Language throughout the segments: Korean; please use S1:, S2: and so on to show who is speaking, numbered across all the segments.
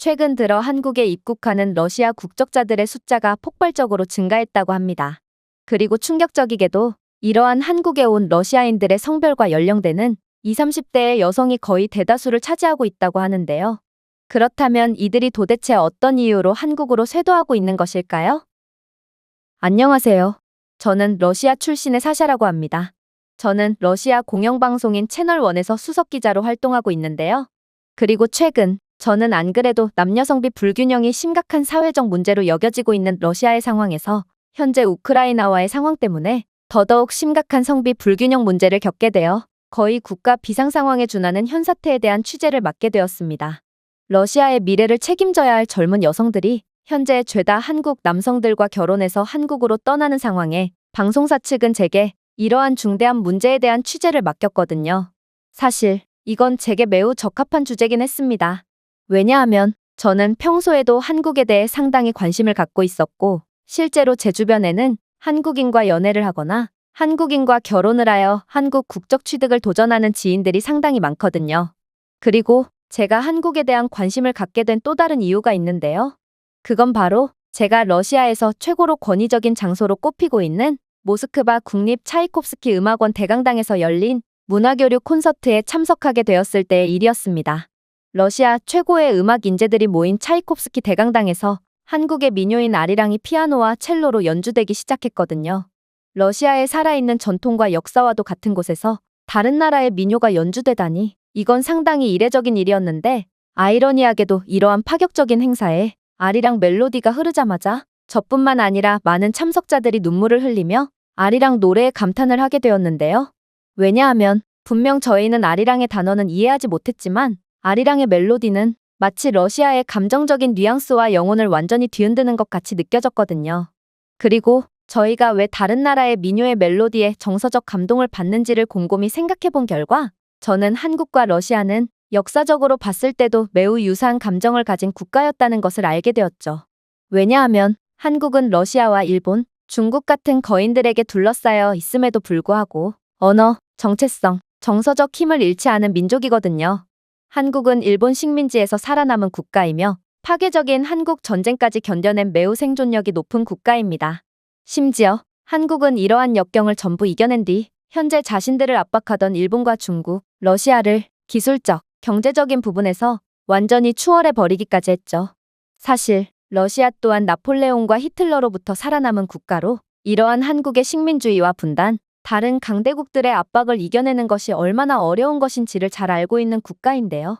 S1: 최근 들어 한국에 입국하는 러시아 국적자들의 숫자가 폭발적으로 증가했다고 합니다. 그리고 충격적이게도 이러한 한국에 온 러시아인들의 성별과 연령대는 20, 30대의 여성이 거의 대다수를 차지하고 있다고 하는데요. 그렇다면 이들이 도대체 어떤 이유로 한국으로 쇄도하고 있는 것일까요? 안녕하세요. 저는 러시아 출신의 사샤라고 합니다. 저는 러시아 공영방송인 채널1에서 수석기자로 활동하고 있는데요. 그리고 최근 저는 안 그래도 남녀 성비 불균형이 심각한 사회적 문제로 여겨지고 있는 러시아의 상황에서 현재 우크라이나와의 상황 때문에 더더욱 심각한 성비 불균형 문제를 겪게 되어 거의 국가 비상 상황에 준하는 현 사태에 대한 취재를 맡게 되었습니다. 러시아의 미래를 책임져야 할 젊은 여성들이 현재 죄다 한국 남성들과 결혼해서 한국으로 떠나는 상황에 방송사 측은 제게 이러한 중대한 문제에 대한 취재를 맡겼거든요. 사실 이건 제게 매우 적합한 주제긴 했습니다. 왜냐하면 저는 평소에도 한국에 대해 상당히 관심을 갖고 있었고 실제로 제 주변에는 한국인과 연애를 하거나 한국인과 결혼을 하여 한국 국적 취득을 도전하는 지인들이 상당히 많거든요. 그리고 제가 한국에 대한 관심을 갖게 된 또 다른 이유가 있는데요. 그건 바로 제가 러시아에서 최고로 권위적인 장소로 꼽히고 있는 모스크바 국립 차이콥스키 음악원 대강당에서 열린 문화교류 콘서트에 참석하게 되었을 때의 일이었습니다. 러시아 최고의 음악 인재들이 모인 차이콥스키 대강당에서 한국의 민요인 아리랑이 피아노와 첼로로 연주되기 시작했거든요. 러시아의 살아있는 전통과 역사와도 같은 곳에서 다른 나라의 민요가 연주되다니 이건 상당히 이례적인 일이었는데 아이러니하게도 이러한 파격적인 행사에 아리랑 멜로디가 흐르자마자 저뿐만 아니라 많은 참석자들이 눈물을 흘리며 아리랑 노래에 감탄을 하게 되었는데요. 왜냐하면 분명 저희는 아리랑의 단어는 이해하지 못했지만 아리랑의 멜로디는 마치 러시아의 감정적인 뉘앙스와 영혼을 완전히 뒤흔드는 것 같이 느껴졌거든요. 그리고 저희가 왜 다른 나라의 민요의 멜로디에 정서적 감동을 받는지를 곰곰이 생각해 본 결과 저는 한국과 러시아는 역사적으로 봤을 때도 매우 유사한 감정을 가진 국가였다는 것을 알게 되었죠. 왜냐하면 한국은 러시아와 일본, 중국 같은 거인들에게 둘러싸여 있음에도 불구하고 언어, 정체성, 정서적 힘을 잃지 않은 민족이거든요. 한국은 일본 식민지에서 살아남은 국가이며 파괴적인 한국 전쟁까지 견뎌낸 매우 생존력이 높은 국가입니다. 심지어 한국은 이러한 역경을 전부 이겨낸 뒤 현재 자신들을 압박하던 일본과 중국, 러시아를 기술적, 경제적인 부분에서 완전히 추월해 버리기까지 했죠. 사실 러시아 또한 나폴레옹과 히틀러로부터 살아남은 국가로 이러한 한국의 식민주의와 분단, 다른 강대국들의 압박을 이겨내는 것이 얼마나 어려운 것인지를 잘 알고 있는 국가인데요.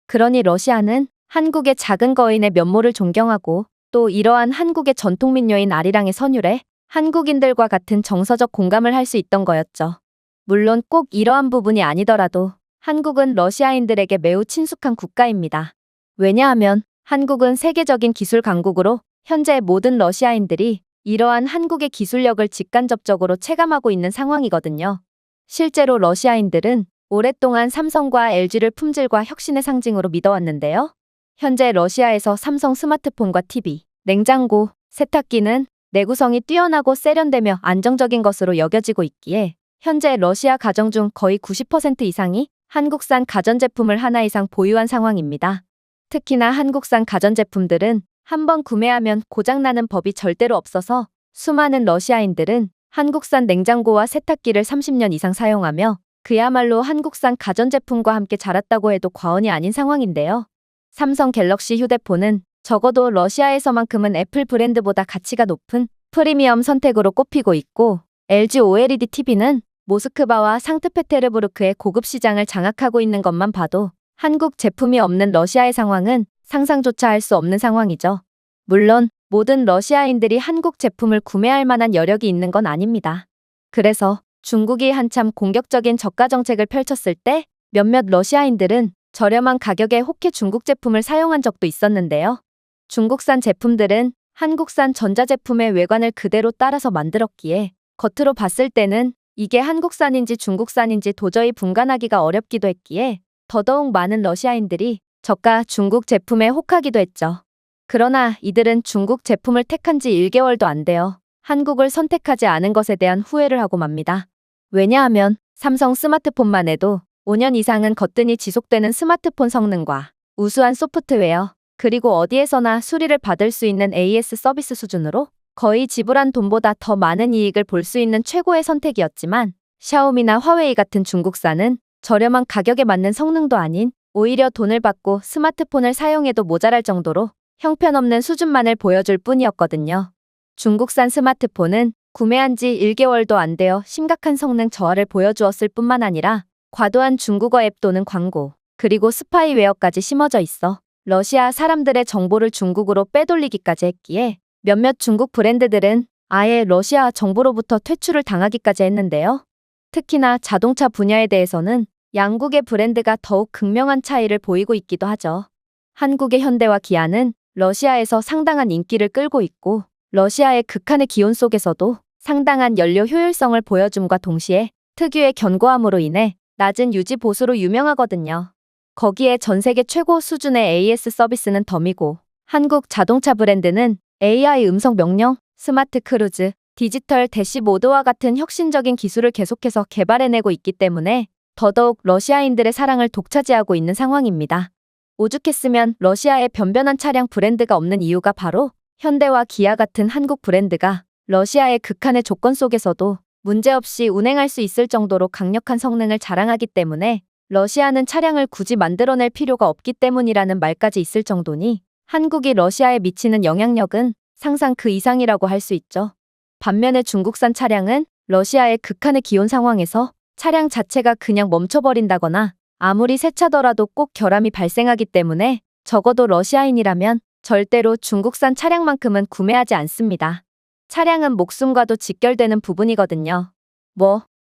S1: 그러니 러시아는 한국의 작은 거인의 면모를 존경하고 또 이러한 한국의 전통민요인 아리랑의 선율에 한국인들과 같은 정서적 공감을 할 수 있던 거였죠. 물론 꼭 이러한 부분이 아니더라도 한국은 러시아인들에게 매우 친숙한 국가입니다. 왜냐하면 한국은 세계적인 기술 강국으로 현재 모든 러시아인들이 이러한 한국의 기술력을 직간접적으로 체감하고 있는 상황이거든요. 실제로 러시아인들은 오랫동안 삼성과 LG를 품질과 혁신의 상징으로 믿어왔는데요. 현재 러시아에서 삼성 스마트폰과 TV, 냉장고, 세탁기는 내구성이 뛰어나고 세련되며 안정적인 것으로 여겨지고 있기에 현재 러시아 가정 중 거의 90% 이상이 한국산 가전제품을 하나 이상 보유한 상황입니다. 특히나 한국산 가전제품들은 한번 구매하면 고장나는 법이 절대로 없어서 수많은 러시아인들은 한국산 냉장고와 세탁기를 30년 이상 사용하며 그야말로 한국산 가전제품과 함께 자랐다고 해도 과언이 아닌 상황인데요. 삼성 갤럭시 휴대폰은 적어도 러시아에서만큼은 애플 브랜드보다 가치가 높은 프리미엄 선택으로 꼽히고 있고 LG OLED TV는 모스크바와 상트페테르부르크의 고급 시장을 장악하고 있는 것만 봐도 한국 제품이 없는 러시아의 상황은 상상조차 할 수 없는 상황이죠. 물론 모든 러시아인들이 한국 제품을 구매할 만한 여력이 있는 건 아닙니다. 그래서 중국이 한참 공격적인 저가 정책을 펼쳤을 때 몇몇 러시아인들은 저렴한 가격에 혹해 중국 제품을 사용한 적도 있었는데요. 중국산 제품들은 한국산 전자제품의 외관을 그대로 따라서 만들었기에 겉으로 봤을 때는 이게 한국산인지 중국산인지 도저히 분간하기가 어렵기도 했기에 더더욱 많은 러시아인들이 저가 중국 제품에 혹하기도 했죠. 그러나 이들은 중국 제품을 택한 지 1개월도 안 되어 한국을 선택하지 않은 것에 대한 후회를 하고 맙니다. 왜냐하면 삼성 스마트폰만 해도 5년 이상은 거뜬히 지속되는 스마트폰 성능과 우수한 소프트웨어, 그리고 어디에서나 수리를 받을 수 있는 AS 서비스 수준으로 거의 지불한 돈보다 더 많은 이익을 볼 수 있는 최고의 선택이었지만 샤오미나 화웨이 같은 중국사는 저렴한 가격에 맞는 성능도 아닌 오히려 돈을 받고 스마트폰을 사용해도 모자랄 정도로 형편없는 수준만을 보여줄 뿐이었거든요. 중국산 스마트폰은 구매한 지 1개월도 안 되어 심각한 성능 저하를 보여주었을 뿐만 아니라 과도한 중국어 앱 또는 광고, 그리고 스파이웨어까지 심어져 있어 러시아 사람들의 정보를 중국으로 빼돌리기까지 했기에 몇몇 중국 브랜드들은 아예 러시아 정부로부터 퇴출을 당하기까지 했는데요. 특히나 자동차 분야에 대해서는 양국의 브랜드가 더욱 극명한 차이를 보이고 있기도 하죠. 한국의 현대와 기아는 러시아에서 상당한 인기를 끌고 있고 러시아의 극한의 기온 속에서도 상당한 연료 효율성을 보여줌과 동시에 특유의 견고함으로 인해 낮은 유지 보수로 유명하거든요. 거기에 전 세계 최고 수준의 AS 서비스는 덤이고 한국 자동차 브랜드는 AI 음성 명령, 스마트 크루즈, 디지털 대시보드와 같은 혁신적인 기술을 계속해서 개발해내고 있기 때문에 더더욱 러시아인들의 사랑을 독차지하고 있는 상황입니다. 오죽했으면 러시아에 변변한 차량 브랜드가 없는 이유가 바로 현대와 기아 같은 한국 브랜드가 러시아의 극한의 조건 속에서도 문제없이 운행할 수 있을 정도로 강력한 성능을 자랑하기 때문에 러시아는 차량을 굳이 만들어낼 필요가 없기 때문이라는 말까지 있을 정도니 한국이 러시아에 미치는 영향력은 상상 그 이상이라고 할 수 있죠. 반면에 중국산 차량은 러시아의 극한의 기온 상황에서 차량 자체가 그냥 멈춰버린다거나 아무리 새 차더라도 꼭 결함이 발생하기 때문에 적어도 러시아인이라면 절대로 중국산 차량만큼은 구매하지 않습니다. 차량은 목숨과도 직결되는 부분이거든요.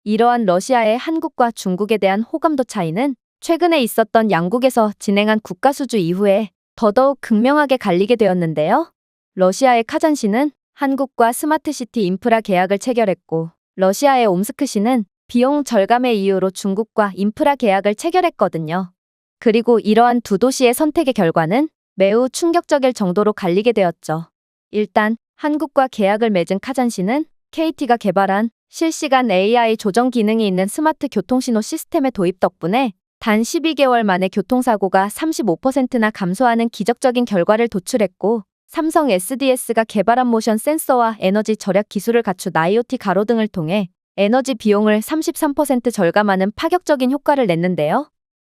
S1: 이러한 러시아의 한국과 중국에 대한 호감도 차이는 최근에 있었던 양국에서 진행한 국가수주 이후에 더더욱 극명하게 갈리게 되었는데요. 러시아의 카잔시는 한국과 스마트시티 인프라 계약을 체결했고 러시아의 옴스크시는 비용 절감의 이유로 중국과 인프라 계약을 체결했거든요. 그리고 이러한 두 도시의 선택의 결과는 매우 충격적일 정도로 갈리게 되었죠. 일단 한국과 계약을 맺은 카잔시는 KT가 개발한 실시간 AI 조정 기능이 있는 스마트 교통신호 시스템의 도입 덕분에 단 12개월 만에 교통사고가 35%나 감소하는 기적적인 결과를 도출했고 삼성 SDS가 개발한 모션 센서와 에너지 절약 기술을 갖춘 IoT 가로등을 통해 에너지 비용을 33% 절감하는 파격적인 효과를 냈는데요.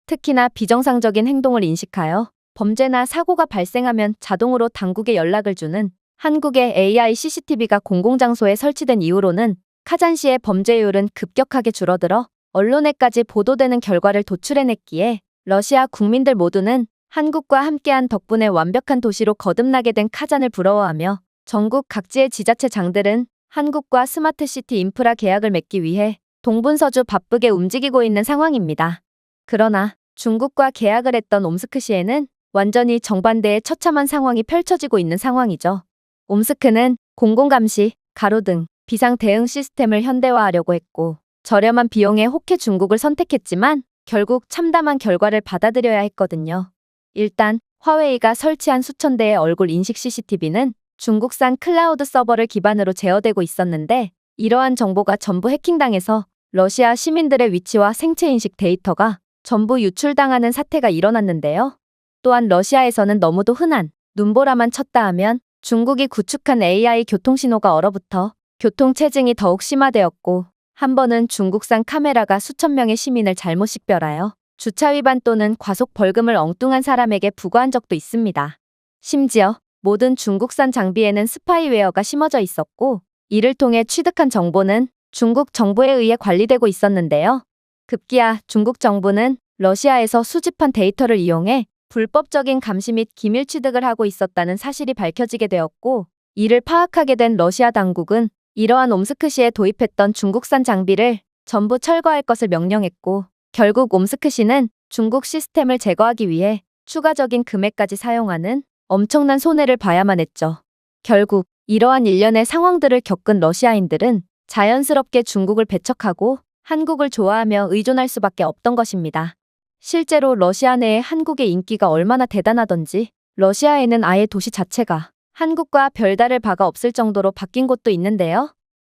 S1: 특히나 비정상적인 행동을 인식하여 범죄나 사고가 발생하면 자동으로 당국에 연락을 주는 한국의 AI CCTV가 공공장소에 설치된 이후로는 카잔시의 범죄율은 급격하게 줄어들어 언론에까지 보도되는 결과를 도출해냈기에 러시아 국민들 모두는 한국과 함께한 덕분에 완벽한 도시로 거듭나게 된 카잔을 부러워하며 전국 각지의 지자체장들은 한국과 스마트시티 인프라 계약을 맺기 위해 동분서주 바쁘게 움직이고 있는 상황입니다. 그러나 중국과 계약을 했던 옴스크시에는 완전히 정반대의 처참한 상황이 펼쳐지고 있는 상황이죠. 옴스크는 공공감시, 가로등, 비상 대응 시스템을 현대화하려고 했고 저렴한 비용에 혹해 중국을 선택했지만 결국 참담한 결과를 받아들여야 했거든요. 일단 화웨이가 설치한 수천 대의 얼굴 인식 CCTV는 중국산 클라우드 서버를 기반으로 제어되고 있었는데 이러한 정보가 전부 해킹당해서 러시아 시민들의 위치와 생체인식 데이터가 전부 유출당하는 사태가 일어났는데요. 또한 러시아에서는 너무도 흔한 눈보라만 쳤다 하면 중국이 구축한 AI 교통신호가 얼어붙어 교통체증이 더욱 심화되었고 한 번은 중국산 카메라가 수천 명의 시민을 잘못 식별하여 주차 위반 또는 과속 벌금을 엉뚱한 사람에게 부과한 적도 있습니다. 심지어 모든 중국산 장비에는 스파이웨어가 심어져 있었고 이를 통해 취득한 정보는 중국 정부에 의해 관리되고 있었는데요. 급기야 중국 정부는 러시아에서 수집한 데이터를 이용해 불법적인 감시 및 기밀 취득을 하고 있었다는 사실이 밝혀지게 되었고 이를 파악하게 된 러시아 당국은 이러한 옴스크시에 도입했던 중국산 장비를 전부 철거할 것을 명령했고 결국 옴스크시는 중국 시스템을 제거하기 위해 추가적인 금액까지 사용하는 엄청난 손해를 봐야만 했죠. 결국 이러한 일련의 상황들을 겪은 러시아인들은 자연스럽게 중국을 배척하고 한국을 좋아하며 의존할 수밖에 없던 것입니다. 실제로 러시아 내에 한국의 인기가 얼마나 대단하던지 러시아에는 아예 도시 자체가 한국과 별다를 바가 없을 정도로 바뀐 곳도 있는데요.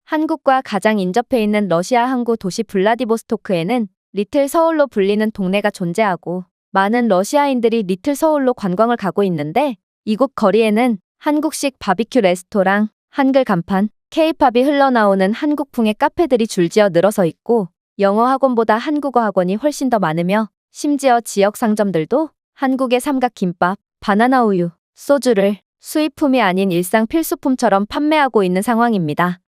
S1: 한국과 가장 인접해 있는 러시아 항구 도시 블라디보스토크에는 리틀 서울로 불리는 동네가 존재하고 많은 러시아인들이 리틀 서울로 관광을 가고 있는데 이곳 거리에는 한국식 바비큐 레스토랑, 한글 간판, K-팝이 흘러나오는 한국풍의 카페들이 줄지어 늘어서 있고 영어 학원보다 한국어 학원이 훨씬 더 많으며 심지어 지역 상점들도 한국의 삼각김밥, 바나나 우유, 소주를 수입품이 아닌 일상 필수품처럼 판매하고 있는 상황입니다.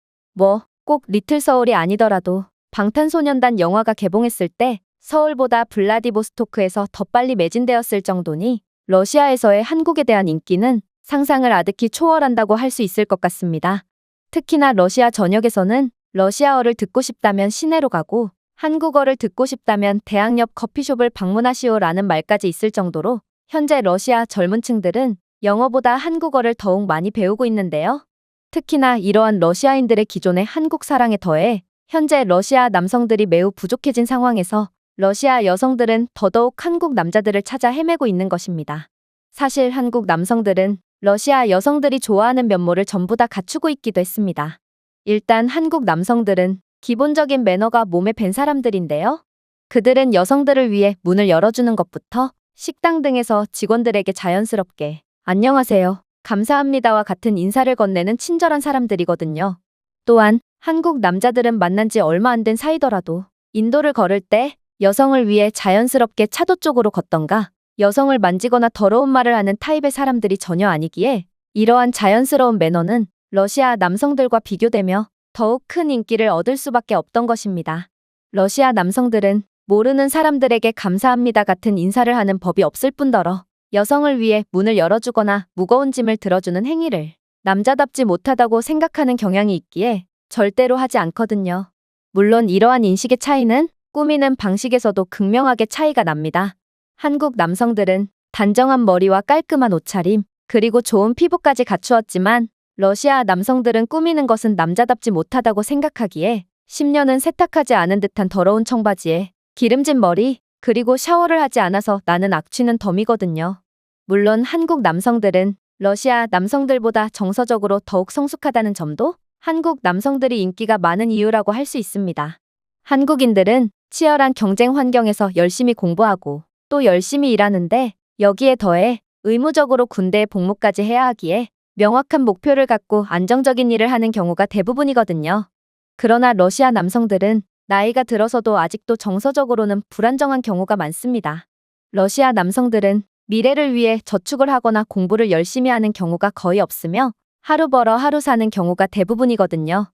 S1: 꼭 리틀 서울이 아니더라도 방탄소년단 영화가 개봉했을 때 서울보다 블라디보스토크에서 더 빨리 매진되었을 정도니 러시아에서의 한국에 대한 인기는 상상을 아득히 초월한다고 할 수 있을 것 같습니다. 특히나 러시아 전역에서는 러시아어를 듣고 싶다면 시내로 가고 한국어를 듣고 싶다면 대학 옆 커피숍을 방문하시오라는 말까지 있을 정도로 현재 러시아 젊은 층들은 영어보다 한국어를 더욱 많이 배우고 있는데요. 특히나 이러한 러시아인들의 기존의 한국 사랑에 더해 현재 러시아 남성들이 매우 부족해진 상황에서 러시아 여성들은 더더욱 한국 남자들을 찾아 헤매고 있는 것입니다. 사실 한국 남성들은 러시아 여성들이 좋아하는 면모를 전부 다 갖추고 있기도 했습니다. 일단 한국 남성들은 기본적인 매너가 몸에 밴 사람들인데요. 그들은 여성들을 위해 문을 열어주는 것부터 식당 등에서 직원들에게 자연스럽게 안녕하세요, 감사합니다와 같은 인사를 건네는 친절한 사람들이거든요. 또한 한국 남자들은 만난 지 얼마 안 된 사이더라도 인도를 걸을 때 여성을 위해 자연스럽게 차도 쪽으로 걷던가 여성을 만지거나 더러운 말을 하는 타입의 사람들이 전혀 아니기에 이러한 자연스러운 매너는 러시아 남성들과 비교되며 더욱 큰 인기를 얻을 수밖에 없던 것입니다. 러시아 남성들은 모르는 사람들에게 감사합니다 같은 인사를 하는 법이 없을 뿐더러 여성을 위해 문을 열어주거나 무거운 짐을 들어주는 행위를 남자답지 못하다고 생각하는 경향이 있기에 절대로 하지 않거든요. 물론 이러한 인식의 차이는 꾸미는 방식에서도 극명하게 차이가 납니다. 한국 남성들은 단정한 머리와 깔끔한 옷차림, 그리고 좋은 피부까지 갖추었지만 러시아 남성들은 꾸미는 것은 남자답지 못하다고 생각하기에 10년은 세탁하지 않은 듯한 더러운 청바지에 기름진 머리, 그리고 샤워를 하지 않아서 나는 악취는 덤이거든요. 물론 한국 남성들은 러시아 남성들보다 정서적으로 더욱 성숙하다는 점도 한국 남성들이 인기가 많은 이유라고 할 수 있습니다. 한국인들은 치열한 경쟁 환경에서 열심히 공부하고 또 열심히 일하는데 여기에 더해 의무적으로 군대에 복무까지 해야 하기에 명확한 목표를 갖고 안정적인 일을 하는 경우가 대부분이거든요. 그러나 러시아 남성들은 나이가 들어서도 아직도 정서적으로는 불안정한 경우가 많습니다. 러시아 남성들은 미래를 위해 저축을 하거나 공부를 열심히 하는 경우가 거의 없으며 하루 벌어 하루 사는 경우가 대부분이거든요.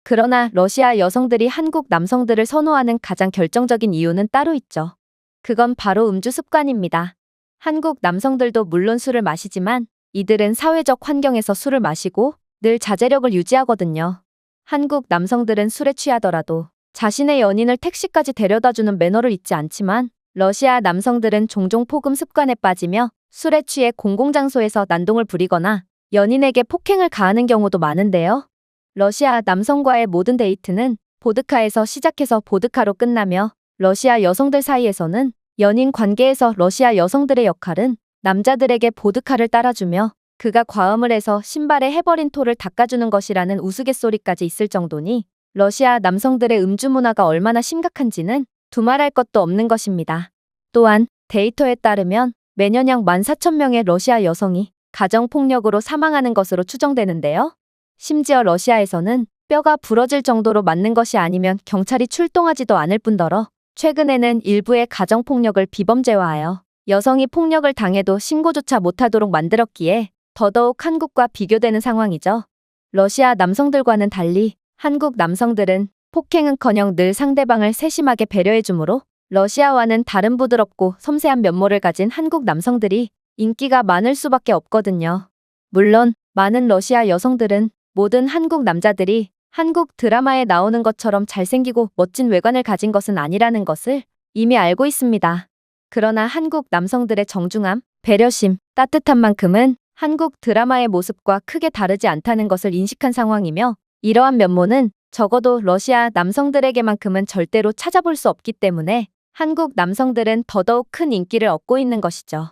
S1: 그러나 러시아 여성들이 한국 남성들을 선호하는 가장 결정적인 이유는 따로 있죠. 그건 바로 음주 습관입니다. 한국 남성들도 물론 술을 마시지만 이들은 사회적 환경에서 술을 마시고 늘 자제력을 유지하거든요. 한국 남성들은 술에 취하더라도 자신의 연인을 택시까지 데려다주는 매너를 잊지 않지만 러시아 남성들은 종종 폭음 습관에 빠지며 술에 취해 공공장소에서 난동을 부리거나 연인에게 폭행을 가하는 경우도 많은데요. 러시아 남성과의 모든 데이트는 보드카에서 시작해서 보드카로 끝나며 러시아 여성들 사이에서는 연인 관계에서 러시아 여성들의 역할은 남자들에게 보드카를 따라주며 그가 과음을 해서 신발에 해버린 토를 닦아주는 것이라는 우스갯소리까지 있을 정도니 러시아 남성들의 음주 문화가 얼마나 심각한지는 두말할 것도 없는 것입니다. 또한 데이터에 따르면 매년 약 14,000명의 러시아 여성이 가정폭력으로 사망하는 것으로 추정되는데요. 심지어 러시아에서는 뼈가 부러질 정도로 맞는 것이 아니면 경찰이 출동하지도 않을 뿐더러 최근에는 일부의 가정폭력을 비범죄화하여 여성이 폭력을 당해도 신고조차 못하도록 만들었기에 더더욱 한국과 비교되는 상황이죠. 러시아 남성들과는 달리 한국 남성들은 폭행은커녕 늘 상대방을 세심하게 배려해주므로 러시아와는 다른 부드럽고 섬세한 면모를 가진 한국 남성들이 인기가 많을 수밖에 없거든요. 물론 많은 러시아 여성들은 모든 한국 남자들이 한국 드라마에 나오는 것처럼 잘생기고 멋진 외관을 가진 것은 아니라는 것을 이미 알고 있습니다. 그러나 한국 남성들의 정중함, 배려심, 따뜻한 만큼은 한국 드라마의 모습과 크게 다르지 않다는 것을 인식한 상황이며 이러한 면모는 적어도 러시아 남성들에게만큼은 절대로 찾아볼 수 없기 때문에 한국 남성들은 더더욱 큰 인기를 얻고 있는 것이죠.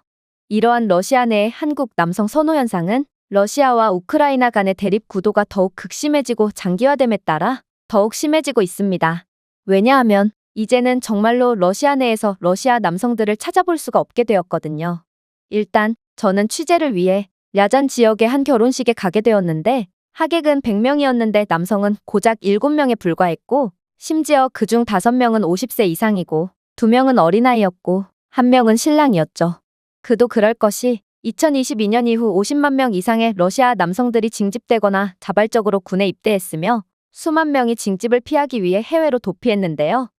S1: 이러한 러시아 내의 한국 남성 선호 현상은 러시아와 우크라이나 간의 대립 구도가 더욱 극심해지고 장기화됨에 따라 더욱 심해지고 있습니다. 왜냐하면 이제는 정말로 러시아 내에서 러시아 남성들을 찾아볼 수가 없게 되었거든요. 일단 저는 취재를 위해 랴잔 지역의 한 결혼식에 가게 되었는데 하객은 100명이었는데 남성은 고작 7명에 불과했고 심지어 그중 5명은 50세 이상이고 2명은 어린아이였고 1명은 신랑이었죠. 그도 그럴 것이 2022년 이후 50만 명 이상의 러시아 남성들이 징집되거나 자발적으로 군에 입대했으며 수만 명이 징집을 피하기 위해 해외로 도피했는데요.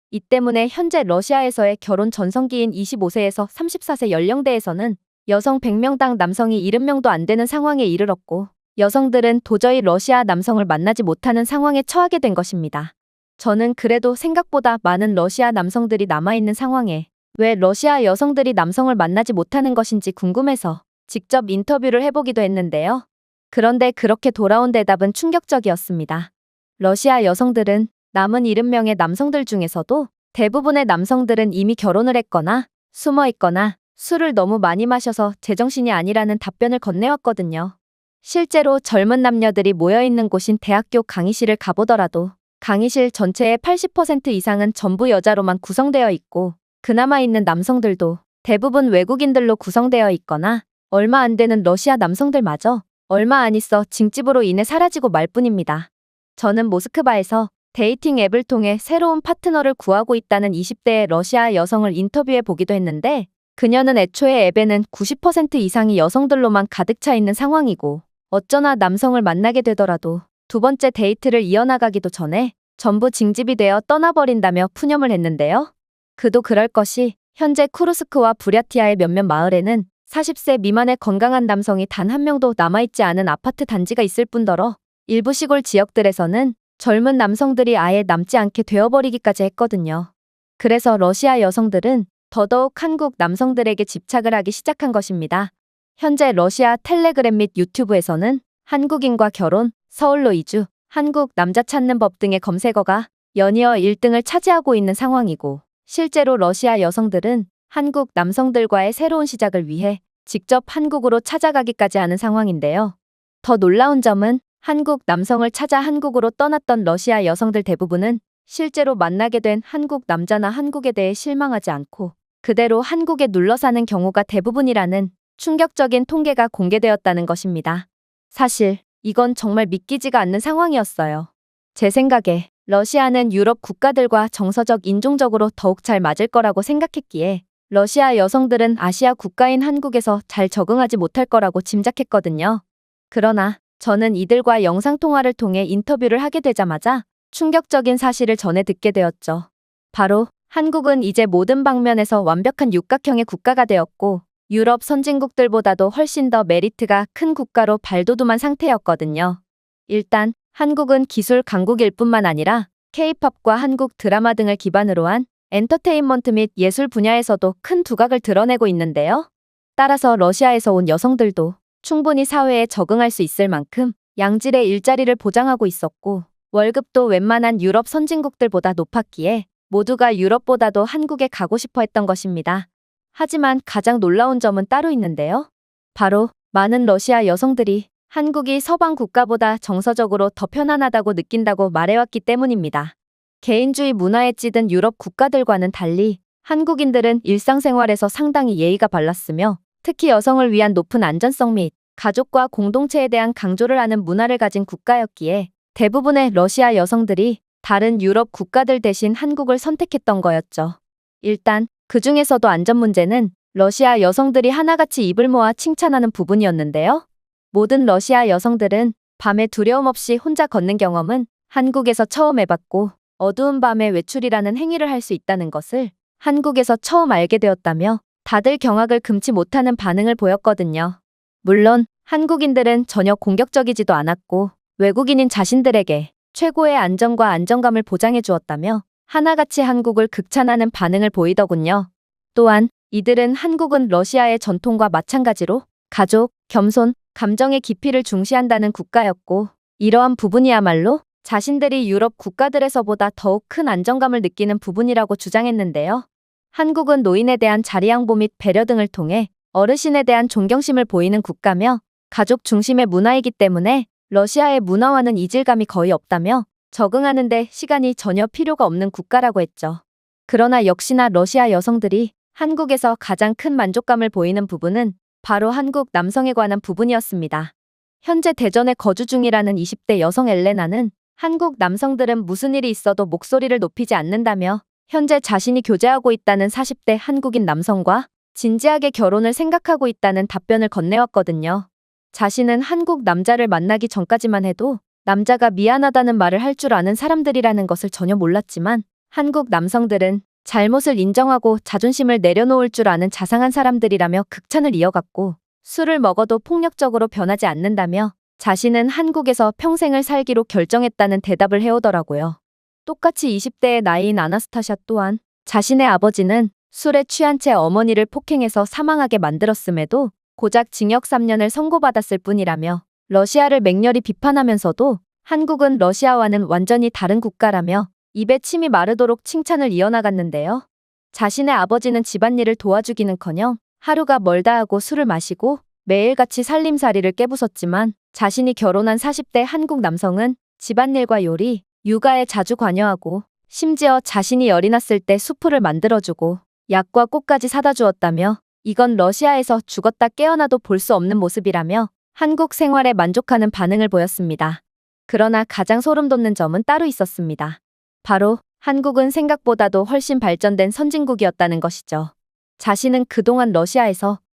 S1: 이 때문에 현재 러시아에서의 결혼 전성기인 25세에서 34세 연령대에서는 여성 100명당 남성이 70명도 안 되는 상황에 이르렀고 여성들은 도저히 러시아 남성을 만나지 못하는 상황에 처하게 된 것입니다. 저는 그래도 생각보다 많은 러시아 남성들이 남아있는 상황에 왜 러시아 여성들이 남성을 만나지 못하는 것인지 궁금해서 직접 인터뷰를 해보기도 했는데요. 그런데 그렇게 돌아온 대답은 충격적이었습니다. 러시아 여성들은 남은 70명의 남성들 중에서도 대부분의 남성들은 이미 결혼을 했거나 숨어 있거나 술을 너무 많이 마셔서 제정신이 아니라는 답변을 건네왔거든요. 실제로 젊은 남녀들이 모여있는 곳인 대학교 강의실을 가보더라도 강의실 전체의 80% 이상은 전부 여자로만 구성되어 있고 그나마 있는 남성들도 대부분 외국인들로 구성되어 있거나 얼마 안 되는 러시아 남성들마저 얼마 안 있어 징집으로 인해 사라지고 말 뿐입니다. 저는 모스크바에서 데이팅 앱을 통해 새로운 파트너를 구하고 있다는 20대의 러시아 여성을 인터뷰해 보기도 했는데 그녀는 애초에 앱에는 90% 이상이 여성들로만 가득 차 있는 상황이고 어쩌나 남성을 만나게 되더라도 두 번째 데이트를 이어나가기도 전에 전부 징집이 되어 떠나버린다며 푸념을 했는데요. 그도 그럴 것이 현재 쿠르스크와 부랴티아의 몇몇 마을에는 40세 미만의 건강한 남성이 단 한 명도 남아있지 않은 아파트 단지가 있을 뿐더러 일부 시골 지역들에서는 젊은 남성들이 아예 남지 않게 되어버리기까지 했거든요. 그래서 러시아 여성들은 더더욱 한국 남성들에게 집착을 하기 시작한 것입니다. 현재 러시아 텔레그램 및 유튜브에서는 한국인과 결혼, 서울로 이주, 한국 남자 찾는 법 등의 검색어가 연이어 1등을 차지하고 있는 상황이고 실제로 러시아 여성들은 한국 남성들과의 새로운 시작을 위해 직접 한국으로 찾아가기까지 하는 상황인데요. 더 놀라운 점은 한국 남성을 찾아 한국으로 떠났던 러시아 여성들 대부분은 실제로 만나게 된 한국 남자나 한국에 대해 실망하지 않고 그대로 한국에 눌러 사는 경우가 대부분이라는 충격적인 통계가 공개되었다는 것입니다. 사실 이건 정말 믿기지가 않는 상황이었어요. 제 생각에 러시아는 유럽 국가들과 정서적 인종적으로 더욱 잘 맞을 거라고 생각했기에 러시아 여성들은 아시아 국가인 한국에서 잘 적응하지 못할 거라고 짐작했거든요. 그러나 저는 이들과 영상통화를 통해 인터뷰를 하게 되자마자 충격적인 사실을 전해 듣게 되었죠. 바로 한국은 이제 모든 방면에서 완벽한 육각형의 국가가 되었고 유럽 선진국들보다도 훨씬 더 메리트가 큰 국가로 발돋움한 상태였거든요. 일단 한국은 기술 강국일 뿐만 아니라 K-팝과 한국 드라마 등을 기반으로 한 엔터테인먼트 및 예술 분야에서도 큰 두각을 드러내고 있는데요. 따라서 러시아에서 온 여성들도 충분히 사회에 적응할 수 있을 만큼 양질의 일자리를 보장하고 있었고 월급도 웬만한 유럽 선진국들보다 높았기에 모두가 유럽보다도 한국에 가고 싶어 했던 것입니다. 하지만 가장 놀라운 점은 따로 있는데요. 바로 많은 러시아 여성들이 한국이 서방 국가보다 정서적으로 더 편안하다고 느낀다고 말해왔기 때문입니다. 개인주의 문화에 찌든 유럽 국가들과는 달리 한국인들은 일상생활에서 상당히 예의가 발랐으며 특히 여성을 위한 높은 안전성 및 가족과 공동체에 대한 강조를 하는 문화를 가진 국가였기에 대부분의 러시아 여성들이 다른 유럽 국가들 대신 한국을 선택했던 거였죠. 일단 그 중에서도 안전 문제는 러시아 여성들이 하나같이 입을 모아 칭찬하는 부분이었는데요. 모든 러시아 여성들은 밤에 두려움 없이 혼자 걷는 경험은 한국에서 처음 해봤고 어두운 밤에 외출이라는 행위를 할 수 있다는 것을 한국에서 처음 알게 되었다며 다들 경악을 금치 못하는 반응을 보였거든요. 물론 한국인들은 전혀 공격적이지도 않았고 외국인인 자신들에게 최고의 안전과 안정감을 보장해 주었다며 하나같이 한국을 극찬하는 반응을 보이더군요. 또한 이들은 한국은 러시아의 전통과 마찬가지로 가족, 겸손, 감정의 깊이를 중시한다는 국가였고 이러한 부분이야말로 자신들이 유럽 국가들에서보다 더욱 큰 안정감을 느끼는 부분이라고 주장했는데요. 한국은 노인에 대한 자리양보 및 배려 등을 통해 어르신에 대한 존경심을 보이는 국가며 가족 중심의 문화이기 때문에 러시아의 문화와는 이질감이 거의 없다며 적응하는 데 시간이 전혀 필요가 없는 국가라고 했죠. 그러나 역시나 러시아 여성들이 한국에서 가장 큰 만족감을 보이는 부분은 바로 한국 남성에 관한 부분이었습니다. 현재 대전에 거주 중이라는 20대 여성 엘레나는 한국 남성들은 무슨 일이 있어도 목소리를 높이지 않는다며 현재 자신이 교제하고 있다는 40대 한국인 남성과 진지하게 결혼을 생각하고 있다는 답변을 건네왔거든요. 자신은 한국 남자를 만나기 전까지만 해도 남자가 미안하다는 말을 할 줄 아는 사람들이라는 것을 전혀 몰랐지만 한국 남성들은 잘못을 인정하고 자존심을 내려놓을 줄 아는 자상한 사람들이라며 극찬을 이어갔고 술을 먹어도 폭력적으로 변하지 않는다며 자신은 한국에서 평생을 살기로 결정했다는 대답을 해오더라고요. 똑같이 20대의 나이인 아나스타샤 또한 자신의 아버지는 술에 취한 채 어머니를 폭행해서 사망하게 만들었음에도 고작 징역 3년을 선고받았을 뿐이라며 러시아를 맹렬히 비판하면서도 한국은 러시아와는 완전히 다른 국가라며 입에 침이 마르도록 칭찬을 이어나갔는데요. 자신의 아버지는 집안일을 도와주기는커녕 하루가 멀다 하고 술을 마시고 매일같이 살림살이를 깨부쉈지만 자신이 결혼한 40대 한국 남성은 집안일과 요리, 육아에 자주 관여하고 심지어 자신이 열이 났을 때 수프를 만들어주고 약과 꽃까지 사다 주었다며 이건 러시아에서 죽었다 깨어나도 볼 수 없는 모습이라며 한국 생활에 만족하는 반응을 보였습니다. 그러나 가장 소름 돋는 점은 따로 있었습니다. 바로 한국은 생각보다도 훨씬 발전된 선진국이었다는 것이죠. 자신은 그동안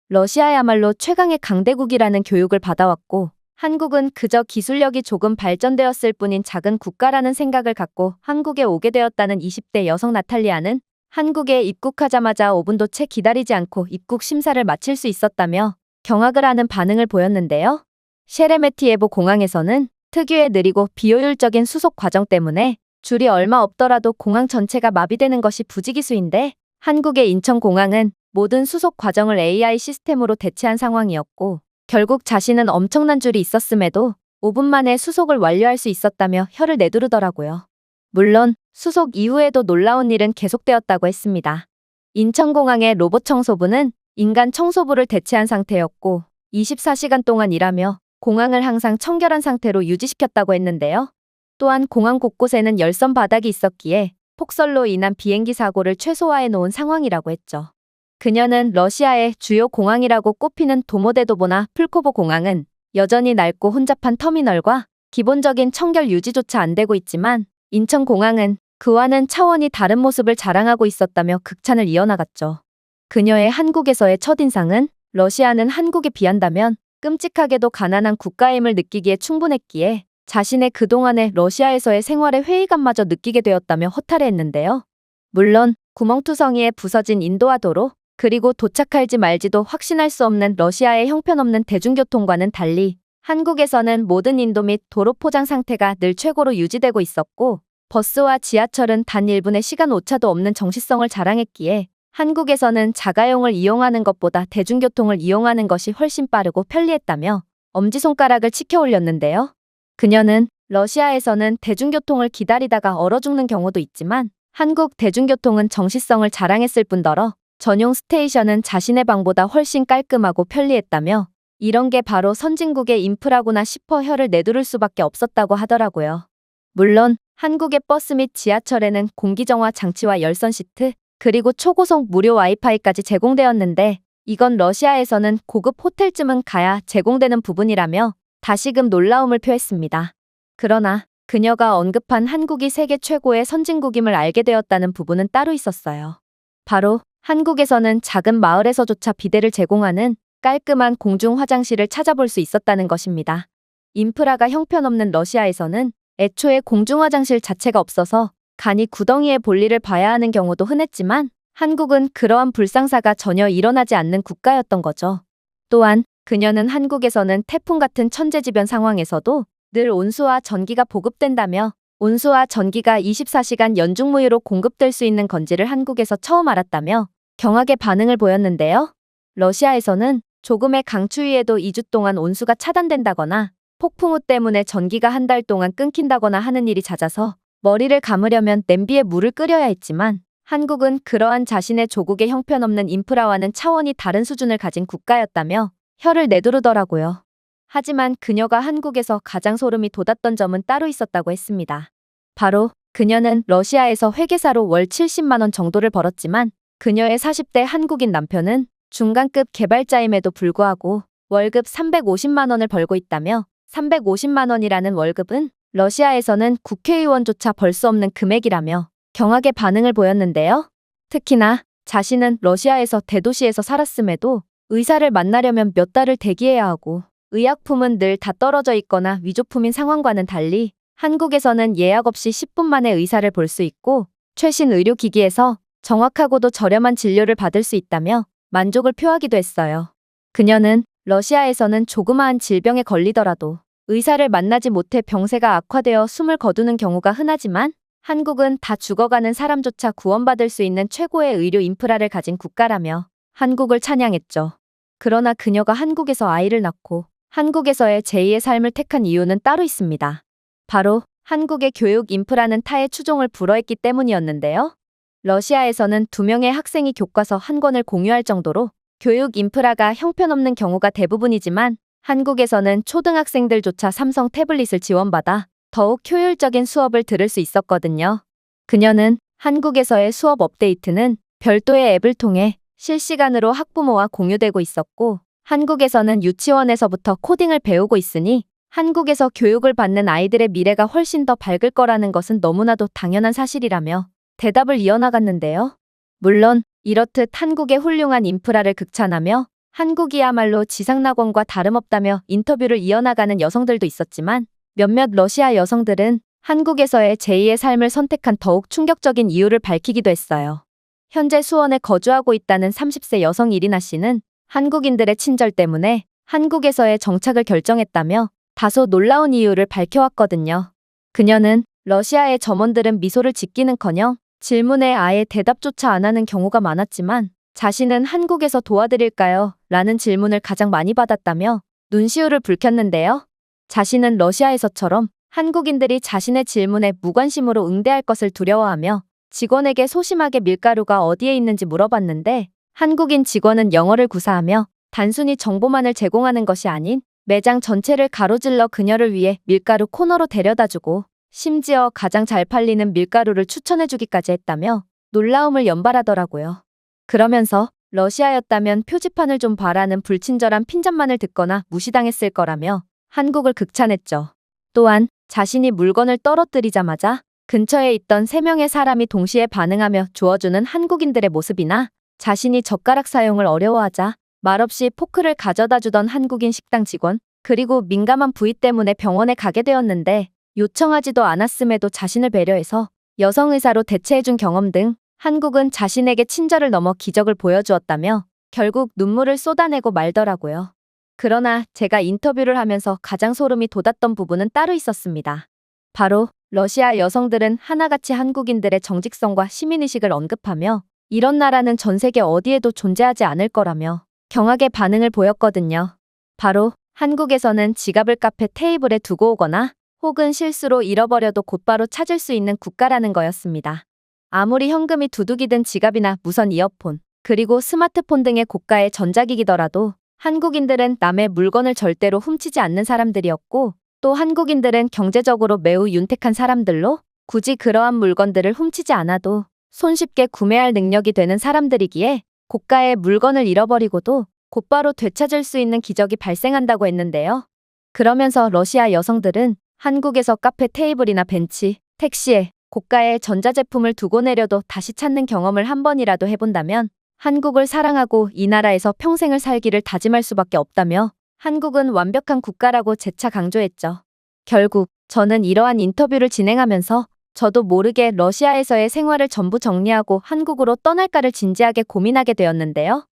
S1: 러시아야말로 최강의 강대국이라는 교육을 받아왔고 한국은 그저 기술력이 조금 발전되었을 뿐인 작은 국가라는 생각을 갖고 한국에 오게 되었다는 20대 여성 나탈리아는 한국에 입국하자마자 5분도 채 기다리지 않고 입국 심사를 마칠 수 있었다며 경악을 하는 반응을 보였는데요. 셰레메티예보 공항에서는 특유의 느리고 비효율적인 수속 과정 때문에 줄이 얼마 없더라도 공항 전체가 마비되는 것이 부지기수인데 한국의 인천공항은 모든 수속 과정을 AI 시스템으로 대체한 상황이었고 결국 자신은 엄청난 줄이 있었음에도 5분 만에 수속을 완료할 수 있었다며 혀를 내두르더라고요. 물론 수속 이후에도 놀라운 일은 계속되었다고 했습니다. 인천공항의 로봇 청소부는 인간 청소부를 대체한 상태였고 24시간 동안 일하며 공항을 항상 청결한 상태로 유지시켰다고 했는데요. 또한 공항 곳곳에는 열선 바닥이 있었기에 폭설로 인한 비행기 사고를 최소화해 놓은 상황이라고 했죠. 그녀는 러시아의 주요 공항이라고 꼽히는 도모데도보나 풀코보 공항은 여전히 낡고 혼잡한 터미널과 기본적인 청결 유지조차 안 되고 있지만 인천공항은 그와는 차원이 다른 모습을 자랑하고 있었다며 극찬을 이어나갔죠. 그녀의 한국에서의 첫인상은 러시아는 한국에 비한다면 끔찍하게도 가난한 국가임을 느끼기에 충분했기에 자신의 그동안의 러시아에서의 생활의 회의감마저 느끼게 되었다며 허탈해했는데요. 물론 구멍투성이에 부서진 인도화 도로 그리고 도착할지 말지도 확신할 수 없는 러시아의 형편없는 대중교통과는 달리 한국에서는 모든 인도 및 도로 포장 상태가 늘 최고로 유지되고 있었고 버스와 지하철은 단 1분의 시간 오차도 없는 정시성을 자랑했기에 한국에서는 자가용을 이용하는 것보다 대중교통을 이용하는 것이 훨씬 빠르고 편리했다며 엄지손가락을 치켜 올렸는데요. 그녀는 러시아에서는 대중교통을 기다리다가 얼어 죽는 경우도 있지만 한국 대중교통은 정시성을 자랑했을 뿐더러 전용 스테이션은 자신의 방보다 훨씬 깔끔하고 편리했다며 이런 게 바로 선진국의 인프라구나 싶어 혀를 내두를 수밖에 없었다고 하더라고요. 물론 한국의 버스 및 지하철에는 공기정화 장치와 열선 시트, 그리고 초고속 무료 와이파이까지 제공되었는데 이건 러시아에서는 고급 호텔쯤은 가야 제공되는 부분이라며 다시금 놀라움을 표했습니다. 그러나 그녀가 언급한 한국이 세계 최고의 선진국임을 알게 되었다는 부분은 따로 있었어요. 바로 한국에서는 작은 마을에서조차 비데를 제공하는 깔끔한 공중 화장실을 찾아볼 수 있었다는 것입니다. 인프라가 형편없는 러시아에서는 애초에 공중 화장실 자체가 없어서 간이 구덩이에 볼일을 봐야 하는 경우도 흔했지만 한국은 그러한 불상사가 전혀 일어나지 않는 국가였던 거죠. 또한 그녀는 한국에서는 태풍 같은 천재지변 상황에서도 늘 온수와 전기가 보급된다며 온수와 전기가 24시간 연중무휴로 공급될 수 있는 건지를 한국에서 처음 알았다며 경악의 반응을 보였는데요. 러시아에서는 조금의 강추위에도 2주 동안 온수가 차단된다거나 폭풍우 때문에 전기가 한 달 동안 끊긴다거나 하는 일이 잦아서 머리를 감으려면 냄비에 물을 끓여야 했지만 한국은 그러한 자신의 조국의 형편없는 인프라와는 차원이 다른 수준을 가진 국가였다며 혀를 내두르더라고요. 하지만 그녀가 한국에서 가장 소름이 돋았던 점은 따로 있었다고 했습니다. 바로 그녀는 러시아에서 회계사로 월 70만 원 정도를 벌었지만 그녀의 40대 한국인 남편은 중간급 개발자임에도 불구하고 월급 350만 원을 벌고 있다며 350만 원이라는 월급은 러시아에서는 국회의원조차 벌 수 없는 금액이라며 경악의 반응을 보였는데요. 특히나 자신은 러시아에서 대도시에서 살았음에도 의사를 만나려면 몇 달을 대기해야 하고 의약품은 늘 다 떨어져 있거나 위조품인 상황과는 달리 한국에서는 예약 없이 10분 만에 의사를 볼 수 있고 최신 의료기기에서 정확하고도 저렴한 진료를 받을 수 있다며 만족을 표하기도 했어요. 그녀는 러시아에서는 조그마한 질병에 걸리더라도 의사를 만나지 못해 병세가 악화되어 숨을 거두는 경우가 흔하지만 한국은 다 죽어가는 사람조차 구원받을 수 있는 최고의 의료 인프라를 가진 국가라며 한국을 찬양했죠. 그러나 그녀가 한국에서 아이를 낳고 한국에서의 제2의 삶을 택한 이유는 따로 있습니다. 바로 한국의 교육 인프라는 타의 추종을 불허했기 때문이었는데요. 러시아에서는 2명의 학생이 교과서 한 권을 공유할 정도로 교육 인프라가 형편없는 경우가 대부분이지만 한국에서는 초등학생들조차 삼성 태블릿을 지원받아 더욱 효율적인 수업을 들을 수 있었거든요. 그녀는 한국에서의 수업 업데이트는 별도의 앱을 통해 실시간으로 학부모와 공유되고 있었고 한국에서는 유치원에서부터 코딩을 배우고 있으니 한국에서 교육을 받는 아이들의 미래가 훨씬 더 밝을 거라는 것은 너무나도 당연한 사실이라며 대답을 이어나갔는데요. 물론 이렇듯 한국의 훌륭한 인프라를 극찬하며 한국이야말로 지상낙원과 다름없다며 인터뷰를 이어나가는 여성들도 있었지만 몇몇 러시아 여성들은 한국에서의 제2의 삶을 선택한 더욱 충격적인 이유를 밝히기도 했어요. 현재 수원에 거주하고 있다는 30세 여성 이리나 씨는 한국인들의 친절 때문에 한국에서의 정착을 결정했다며 다소 놀라운 이유를 밝혀왔거든요. 그녀는 러시아의 점원들은 미소를 짓기는커녕 질문에 아예 대답조차 안 하는 경우가 많았지만 자신은 한국에서 도와드릴까요? 라는 질문을 가장 많이 받았다며 눈시울을 붉혔는데요. 자신은 러시아에서처럼 한국인들이 자신의 질문에 무관심으로 응대할 것을 두려워하며 직원에게 소심하게 밀가루가 어디에 있는지 물어봤는데 한국인 직원은 영어를 구사하며 단순히 정보만을 제공하는 것이 아닌 매장 전체를 가로질러 그녀를 위해 밀가루 코너로 데려다주고 심지어 가장 잘 팔리는 밀가루를 추천해주기까지 했다며 놀라움을 연발하더라고요. 그러면서 러시아였다면 표지판을 좀 봐라는 불친절한 핀잔만을 듣거나 무시당했을 거라며 한국을 극찬했죠. 또한 자신이 물건을 떨어뜨리자마자 근처에 있던 3명의 사람이 동시에 반응하며 주워주는 한국인들의 모습이나 자신이 젓가락 사용을 어려워하자 말없이 포크를 가져다 주던 한국인 식당 직원, 그리고 민감한 부위 때문에 병원에 가게 되었는데 요청하지도 않았음에도 자신을 배려해서 여성 의사로 대체해준 경험 등 한국은 자신에게 친절을 넘어 기적을 보여주었다며 결국 눈물을 쏟아내고 말더라고요. 그러나 제가 인터뷰를 하면서 가장 소름이 돋았던 부분은 따로 있었습니다. 바로 러시아 여성들은 하나같이 한국인들의 정직성과 시민의식을 언급하며 이런 나라는 전 세계 어디에도 존재하지 않을 거라며 경악의 반응을 보였거든요. 바로 한국에서는 지갑을 카페 테이블에 두고 오거나 혹은 실수로 잃어버려도 곧바로 찾을 수 있는 국가라는 거였습니다. 아무리 현금이 두둑이든 지갑이나 무선 이어폰, 그리고 스마트폰 등의 고가의 전자기기더라도 한국인들은 남의 물건을 절대로 훔치지 않는 사람들이었고 또 한국인들은 경제적으로 매우 윤택한 사람들로 굳이 그러한 물건들을 훔치지 않아도 손쉽게 구매할 능력이 되는 사람들이기에 고가의 물건을 잃어버리고도 곧바로 되찾을 수 있는 기적이 발생한다고 했는데요. 그러면서 러시아 여성들은 한국에서 카페 테이블이나 벤치, 택시에 고가의 전자제품을 두고 내려도 다시 찾는 경험을 한 번이라도 해본다면 한국을 사랑하고 이 나라에서 평생을 살기를 다짐할 수밖에 없다며 한국은 완벽한 국가라고 재차 강조했죠. 결국 저는 이러한 인터뷰를 진행하면서 저도 모르게 러시아에서의 생활을 전부 정리하고 한국으로 떠날까를 진지하게 고민하게 되었는데요.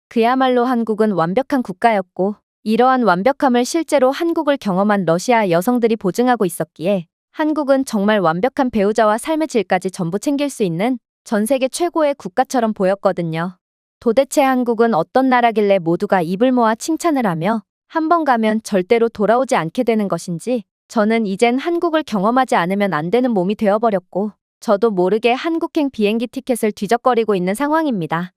S1: 그야말로 한국은 완벽한 국가였고 이러한 완벽함을 실제로 한국을 경험한 러시아 여성들이 보증하고 있었기에 한국은 정말 완벽한 배우자와 삶의 질까지 전부 챙길 수 있는 전 세계 최고의 국가처럼 보였거든요. 도대체 한국은 어떤 나라길래 모두가 입을 모아 칭찬을 하며 한 번 가면 절대로 돌아오지 않게 되는 것인지 저는 이젠 한국을 경험하지 않으면 안 되는 몸이 되어버렸고 저도 모르게 한국행 비행기 티켓을 뒤적거리고 있는 상황입니다.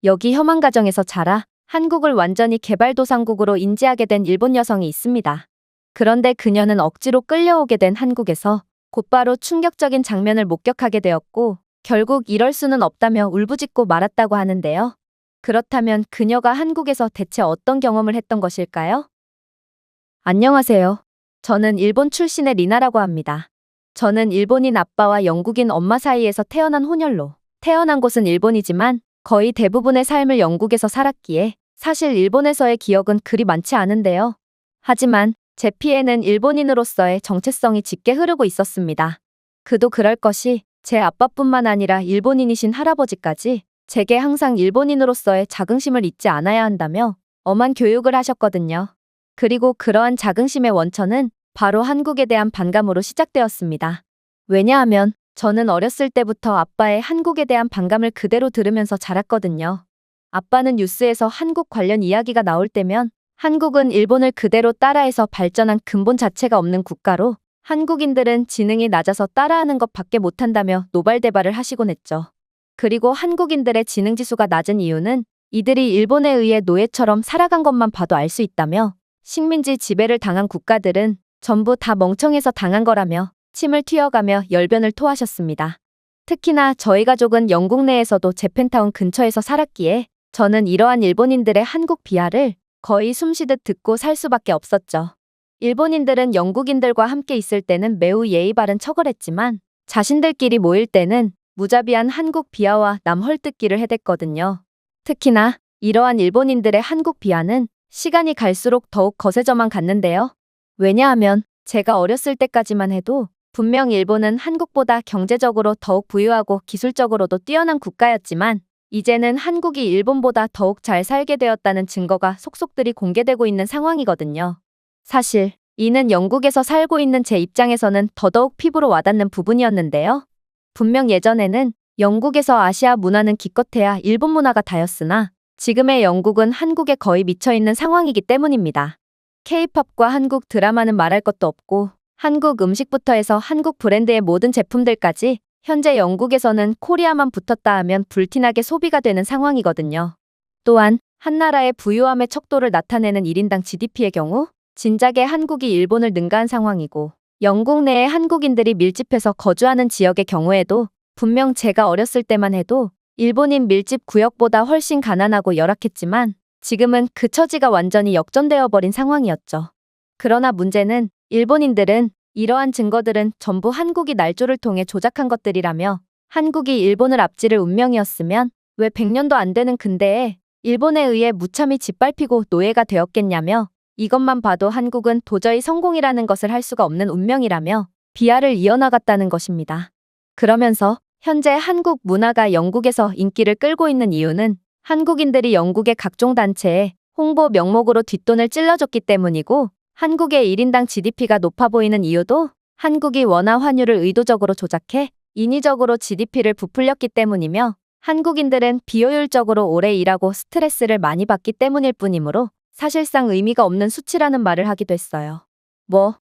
S1: 여기 혐한 가정에서 자라 한국을 완전히 개발도상국으로 인지하게 된 일본 여성이 있습니다. 그런데 그녀는 억지로 끌려오게 된 한국에서 곧바로 충격적인 장면을 목격하게 되었고 결국 이럴 수는 없다며 울부짖고 말았다고 하는데요. 그렇다면 그녀가 한국에서 대체 어떤 경험을 했던 것일까요? 안녕하세요. 저는 일본 출신의 리나라고 합니다. 저는 일본인 아빠와 영국인 엄마 사이에서 태어난 혼혈로 태어난 곳은 일본이지만 거의 대부분의 삶을 영국에서 살았기에 사실 일본에서의 기억은 그리 많지 않은데요. 하지만 제 피에는 일본인으로서의 정체성이 짙게 흐르고 있었습니다. 그도 그럴 것이 제 아빠뿐만 아니라 일본인이신 할아버지까지 제게 항상 일본인으로서의 자긍심을 잊지 않아야 한다며 엄한 교육을 하셨거든요. 그리고 그러한 자긍심의 원천은 바로 한국에 대한 반감으로 시작되었습니다. 왜냐하면 저는 어렸을 때부터 아빠의 한국에 대한 반감을 그대로 들으면서 자랐거든요. 아빠는 뉴스에서 한국 관련 이야기가 나올 때면 한국은 일본을 그대로 따라해서 발전한 근본 자체가 없는 국가로 한국인들은 지능이 낮아서 따라하는 것밖에 못한다며 노발대발을 하시곤 했죠. 그리고 한국인들의 지능지수가 낮은 이유는 이들이 일본에 의해 노예처럼 살아간 것만 봐도 알 수 있다며 식민지 지배를 당한 국가들은 전부 다 멍청해서 당한 거라며 침을 튀어가며 열변을 토하셨습니다. 특히나 저희 가족은 영국 내에서도 재팬타운 근처에서 살았기에 저는 이러한 일본인들의 한국 비하를 거의 숨쉬듯 듣고 살 수밖에 없었죠. 일본인들은 영국인들과 함께 있을 때는 매우 예의 바른 척을 했지만 자신들끼리 모일 때는 무자비한 한국 비하와 남 헐뜯기를 해댔거든요. 특히나 이러한 일본인들의 한국 비하는 시간이 갈수록 더욱 거세져만 갔는데요. 왜냐하면 제가 어렸을 때까지만 해도 분명 일본은 한국보다 경제적으로 더욱 부유하고 기술적으로도 뛰어난 국가였지만 이제는 한국이 일본보다 더욱 잘 살게 되었다는 증거가 속속들이 공개되고 있는 상황이거든요. 사실 이는 영국에서 살고 있는 제 입장에서는 더더욱 피부로 와닿는 부분이었는데요. 분명 예전에는 영국에서 아시아 문화는 기껏해야 일본 문화가 다였으나 지금의 영국은 한국에 거의 미쳐있는 상황이기 때문입니다. K-팝과 한국 드라마는 말할 것도 없고 한국 음식부터 해서 한국 브랜드의 모든 제품들까지 현재 영국에서는 코리아만 붙었다 하면 불티나게 소비가 되는 상황이거든요. 또한 한 나라의 부유함의 척도를 나타내는 1인당 GDP의 경우 진작에 한국이 일본을 능가한 상황이고 영국 내에 한국인들이 밀집해서 거주하는 지역의 경우에도 분명 제가 어렸을 때만 해도 일본인 밀집 구역보다 훨씬 가난하고 열악했지만 지금은 그 처지가 완전히 역전되어 버린 상황이었죠. 그러나 문제는 일본인들은 이러한 증거들은 전부 한국이 날조를 통해 조작한 것들이라며 한국이 일본을 앞지를 운명이었으면 왜 100년도 안 되는 근대에 일본에 의해 무참히 짓밟히고 노예가 되었겠냐며 이것만 봐도 한국은 도저히 성공이라는 것을 할 수가 없는 운명이라며 비하를 이어나갔다는 것입니다. 그러면서 현재 한국 문화가 영국에서 인기를 끌고 있는 이유는 한국인들이 영국의 각종 단체에 홍보 명목으로 뒷돈을 찔러줬기 때문이고 한국의 1인당 GDP가 높아 보이는 이유도 한국이 원화 환율을 의도적으로 조작해 인위적으로 GDP를 부풀렸기 때문이며 한국인들은 비효율적으로 오래 일하고 스트레스를 많이 받기 때문일 뿐이므로 사실상 의미가 없는 수치라는 말을 하기도 했어요.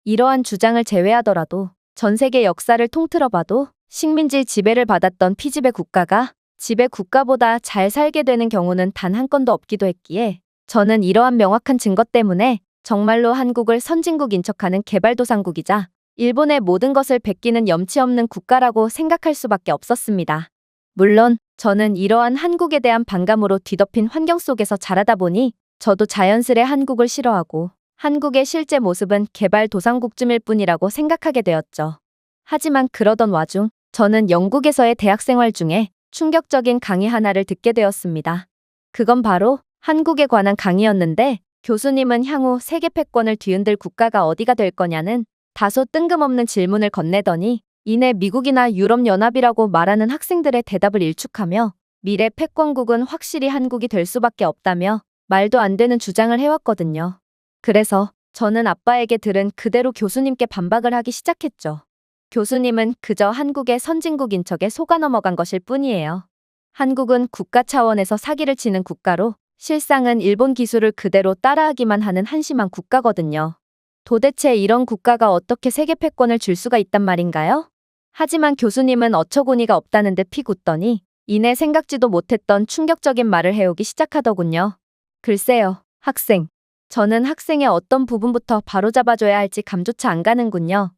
S1: 이러한 주장을 제외하더라도 전 세계 역사를 통틀어 봐도 식민지 지배를 받았던 피지배 국가가 지배 국가보다 잘 살게 되는 경우는 단 한 건도 없기도 했기에 저는 이러한 명확한 증거 때문에 정말로 한국을 선진국 인척하는 개발도상국이자 일본의 모든 것을 베끼는 염치 없는 국가라고 생각할 수밖에 없었습니다. 물론 저는 이러한 한국에 대한 반감으로 뒤덮인 환경 속에서 자라다 보니 저도 자연스레 한국을 싫어하고 한국의 실제 모습은 개발도상국쯤일 뿐이라고 생각하게 되었죠. 하지만 그러던 와중 저는 영국에서의 대학 생활 중에 충격적인 강의 하나를 듣게 되었습니다. 그건 바로 한국에 관한 강의였는데 교수님은 향후 세계 패권을 뒤흔들 국가가 어디가 될 거냐는 다소 뜬금없는 질문을 건네더니 이내 미국이나 유럽연합이라고 말하는 학생들의 대답을 일축하며 미래 패권국은 확실히 한국이 될 수밖에 없다며 말도 안 되는 주장을 해왔거든요. 그래서 저는 아빠에게 들은 그대로 교수님께 반박을 하기 시작했죠. 교수님은 그저 한국의 선진국인 척에 속아 넘어간 것일 뿐이에요. 한국은 국가 차원에서 사기를 치는 국가로 실상은 일본 기술을 그대로 따라하기만 하는 한심한 국가거든요. 도대체 이런 국가가 어떻게 세계 패권을 줄 수가 있단 말인가요? 하지만 교수님은 어처구니가 없다는 듯 피웃더니 이내 생각지도 못했던 충격적인 말을 해오기 시작하더군요. 글쎄요, 학생. 저는 학생의 어떤 부분부터 바로잡아줘야 할지 감조차 안 가는군요.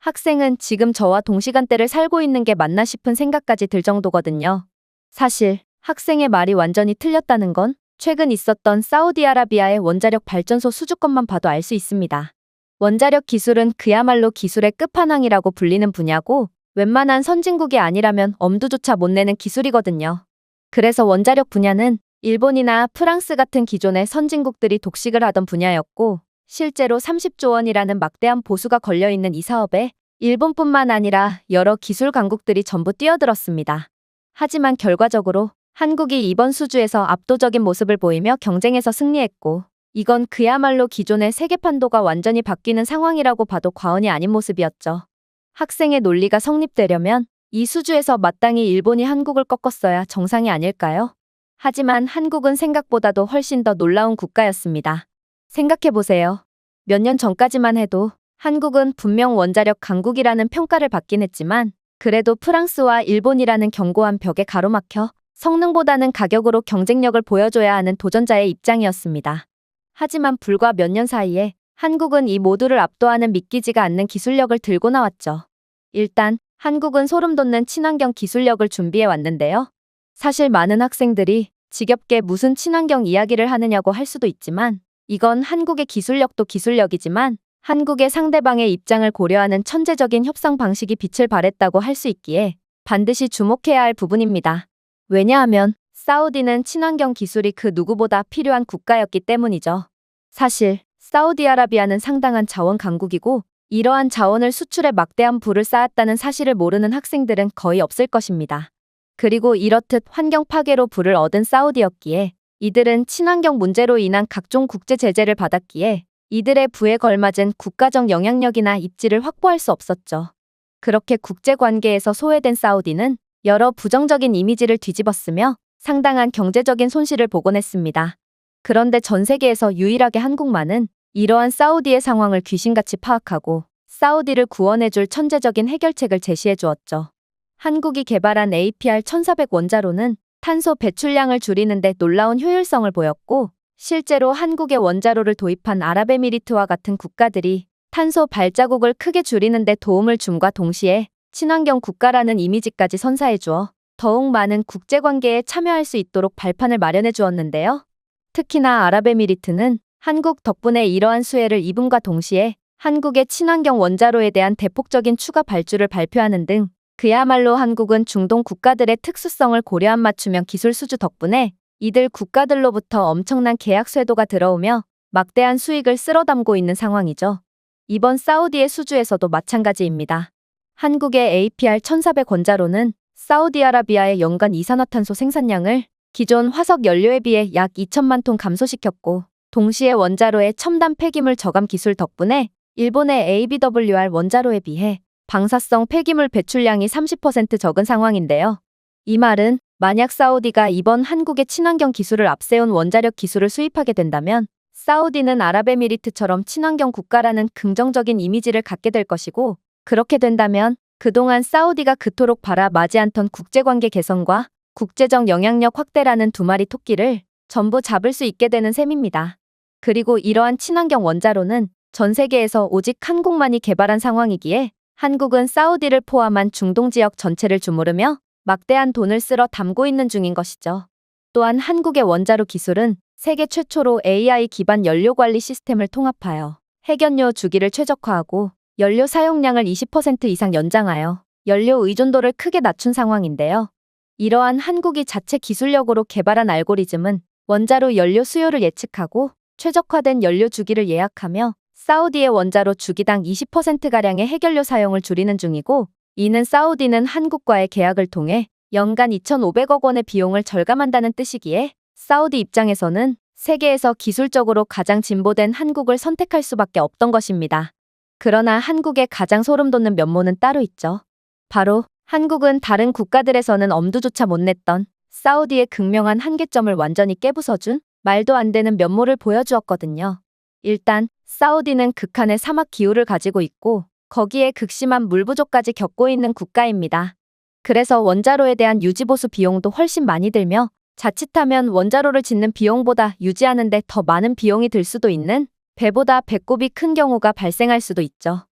S1: 학생은 지금 저와 동시간대를 살고 있는 게 맞나 싶은 생각까지 들 정도거든요. 사실 학생의 말이 완전히 틀렸다는 건 최근 있었던 사우디아라비아의 원자력 발전소 수주건만 봐도 알 수 있습니다. 원자력 기술은 그야말로 기술의 끝판왕이라고 불리는 분야고 웬만한 선진국이 아니라면 엄두조차 못 내는 기술이거든요. 그래서 원자력 분야는 일본이나 프랑스 같은 기존의 선진국들이 독식을 하던 분야였고 실제로 30조 원이라는 막대한 보수가 걸려있는 이 사업에 일본뿐만 아니라 여러 기술 강국들이 전부 뛰어들었습니다. 하지만 결과적으로 한국이 이번 수주에서 압도적인 모습을 보이며 경쟁에서 승리했고 이건 그야말로 기존의 세계 판도가 완전히 바뀌는 상황이라고 봐도 과언이 아닌 모습이었죠. 학생의 논리가 성립되려면 이 수주에서 마땅히 일본이 한국을 꺾었어야 정상이 아닐까요? 하지만 한국은 생각보다도 훨씬 더 놀라운 국가였습니다. 생각해보세요. 몇 년 전까지만 해도 한국은 분명 원자력 강국이라는 평가를 받긴 했지만 그래도 프랑스와 일본이라는 견고한 벽에 가로막혀 성능보다는 가격으로 경쟁력을 보여줘야 하는 도전자의 입장이었습니다. 하지만 불과 몇 년 사이에 한국은 이 모두를 압도하는 믿기지가 않는 기술력을 들고 나왔죠. 일단 한국은 소름 돋는 친환경 기술력을 준비해 왔는데요. 사실 많은 학생들이 지겹게 무슨 친환경 이야기를 하느냐고 할 수도 있지만 이건 한국의 기술력도 기술력이지만 한국의 상대방의 입장을 고려하는 천재적인 협상 방식이 빛을 발했다고 할 수 있기에 반드시 주목해야 할 부분입니다. 왜냐하면 사우디는 친환경 기술이 그 누구보다 필요한 국가였기 때문이죠. 사실 사우디아라비아는 상당한 자원 강국이고 이러한 자원을 수출에 막대한 부를 쌓았다는 사실을 모르는 학생들은 거의 없을 것입니다. 그리고 이렇듯 환경 파괴로 부를 얻은 사우디였기에 이들은 친환경 문제로 인한 각종 국제 제재를 받았기에 이들의 부에 걸맞은 국가적 영향력이나 입지를 확보할 수 없었죠. 그렇게 국제 관계에서 소외된 사우디는 여러 부정적인 이미지를 뒤집었으며 상당한 경제적인 손실을 보곤 했습니다. 그런데 전 세계에서 유일하게 한국만은 이러한 사우디의 상황을 귀신같이 파악하고 사우디를 구원해줄 천재적인 해결책을 제시해 주었죠. 한국이 개발한 APR-1400 원자로는 탄소 배출량을 줄이는데 놀라운 효율성을 보였고 실제로 한국의 원자로를 도입한 아랍에미리트와 같은 국가들이 탄소 발자국을 크게 줄이는 데 도움을 줌과 동시에 친환경 국가라는 이미지까지 선사해 주어 더욱 많은 국제관계에 참여할 수 있도록 발판을 마련해 주었는데요. 특히나 아랍에미리트는 한국 덕분에 이러한 수혜를 입음과 동시에 한국의 친환경 원자로에 대한 대폭적인 추가 발주를 발표하는 등 그야말로 한국은 중동 국가들의 특수성을 고려한 맞춤형 기술 수주 덕분에 이들 국가들로부터 엄청난 계약 쇄도가 들어오며 막대한 수익을 쓸어 담고 있는 상황이죠. 이번 사우디의 수주에서도 마찬가지입니다. 한국의 APR-1400 원자로는 사우디아라비아의 연간 이산화탄소 생산량을 기존 화석 연료에 비해 약 2천만 톤 감소시켰고 동시에 원자로의 첨단 폐기물 저감 기술 덕분에 일본의 ABWR 원자로에 비해 방사성 폐기물 배출량이 30% 적은 상황인데요. 이 말은 만약 사우디가 이번 한국의 친환경 기술을 앞세운 원자력 기술을 수입하게 된다면 사우디는 아랍에미리트처럼 친환경 국가라는 긍정적인 이미지를 갖게 될 것이고 그렇게 된다면 그동안 사우디가 그토록 바라마지 않던 국제관계 개선과 국제적 영향력 확대라는 두 마리 토끼를 전부 잡을 수 있게 되는 셈입니다. 그리고 이러한 친환경 원자로는 전 세계에서 오직 한국만이 개발한 상황이기에 한국은 사우디를 포함한 중동 지역 전체를 주무르며 막대한 돈을 쓸어 담고 있는 중인 것이죠. 또한 한국의 원자로 기술은 세계 최초로 AI 기반 연료 관리 시스템을 통합하여 핵연료 주기를 최적화하고 연료 사용량을 20% 이상 연장하여 연료 의존도를 크게 낮춘 상황인데요. 이러한 한국이 자체 기술력으로 개발한 알고리즘은 원자로 연료 수요를 예측하고 최적화된 연료 주기를 예약하며 사우디의 원자로 주기당 20%가량의 핵연료 사용을 줄이는 중이고 이는 사우디는 한국과의 계약을 통해 연간 2,500억 원의 비용을 절감한다는 뜻이기에 사우디 입장에서는 세계에서 기술적으로 가장 진보된 한국을 선택할 수밖에 없던 것입니다. 그러나 한국의 가장 소름 돋는 면모는 따로 있죠. 바로 한국은 다른 국가들에서는 엄두조차 못 냈던 사우디의 극명한 한계점을 완전히 깨부숴준 말도 안 되는 면모를 보여주었거든요. 일단 사우디는 극한의 사막 기후를 가지고 있고 거기에 극심한 물 부족까지 겪고 있는 국가입니다. 그래서 원자로에 대한 유지보수 비용도 훨씬 많이 들며 자칫하면 원자로를 짓는 비용보다 유지하는 데 더 많은 비용이 들 수도 있는 배보다 배꼽이 큰 경우가 발생할 수도 있죠.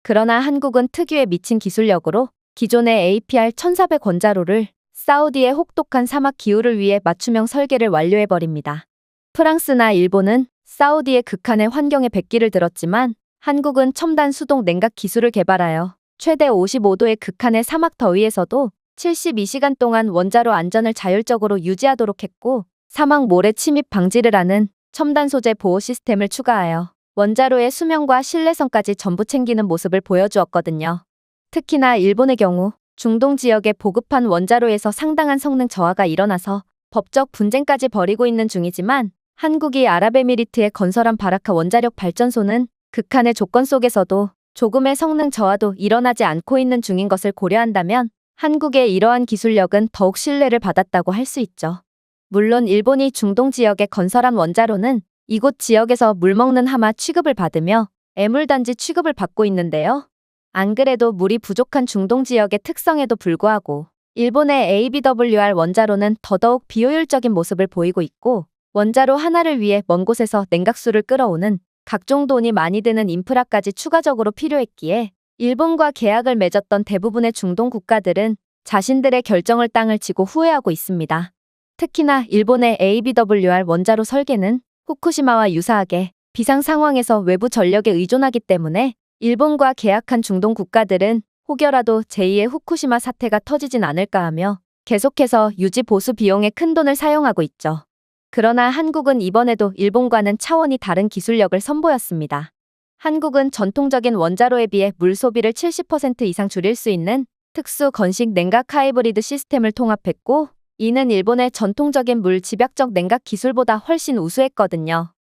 S1: 그러나 한국은 특유의 미친 기술력으로 기존의 APR-1400 원자로를 사우디의 혹독한 사막 기후를 위해 맞춤형 설계를 완료해버립니다. 프랑스나 일본은 사우디의 극한의 환경에 백기를 들었지만 한국은 첨단 수동 냉각 기술을 개발하여 최대 55도의 극한의 사막 더위에서도 72시간 동안 원자로 안전을 자율적으로 유지하도록 했고, 사막 모래 침입 방지를 하는 첨단 소재 보호 시스템을 추가하여 원자로의 수명과 신뢰성까지 전부 챙기는 모습을 보여주었거든요. 특히나 일본의 경우 중동 지역의 보급한 원자로에서 상당한 성능 저하가 일어나서 법적 분쟁까지 벌이고 있는 중이지만, 한국이 아랍에미리트에 건설한 바라카 원자력 발전소는 극한의 조건 속에서도 조금의 성능 저하도 일어나지 않고 있는 중인 것을 고려한다면 한국의 이러한 기술력은 더욱 신뢰를 받았다고 할 수 있죠. 물론 일본이 중동 지역에 건설한 원자로는 이곳 지역에서 물먹는 하마 취급을 받으며 애물단지 취급을 받고 있는데요. 안 그래도 물이 부족한 중동 지역의 특성에도 불구하고 일본의 ABWR 원자로는 더더욱 비효율적인 모습을 보이고 있고, 원자로 하나를 위해 먼 곳에서 냉각수를 끌어오는 각종 돈이 많이 드는 인프라까지 추가적으로 필요했기에 일본과 계약을 맺었던 대부분의 중동 국가들은 자신들의 결정을 땅을 치고 후회하고 있습니다. 특히나 일본의 ABWR 원자로 설계는 후쿠시마와 유사하게 비상 상황에서 외부 전력에 의존하기 때문에 일본과 계약한 중동 국가들은 혹여라도 제2의 후쿠시마 사태가 터지진 않을까 하며 계속해서 유지 보수 비용에 큰 돈을 사용하고 있죠. 그러나 한국은 이번에도 일본과는 차원이 다른 기술력을 선보였습니다. 한국은 전통적인 원자로에 비해 물 소비를 70% 이상 줄일 수 있는 특수 건식 냉각 하이브리드 시스템을 통합했고, 이는 일본의 전통적인 물 집약적 냉각 기술보다 훨씬 우수했거든요.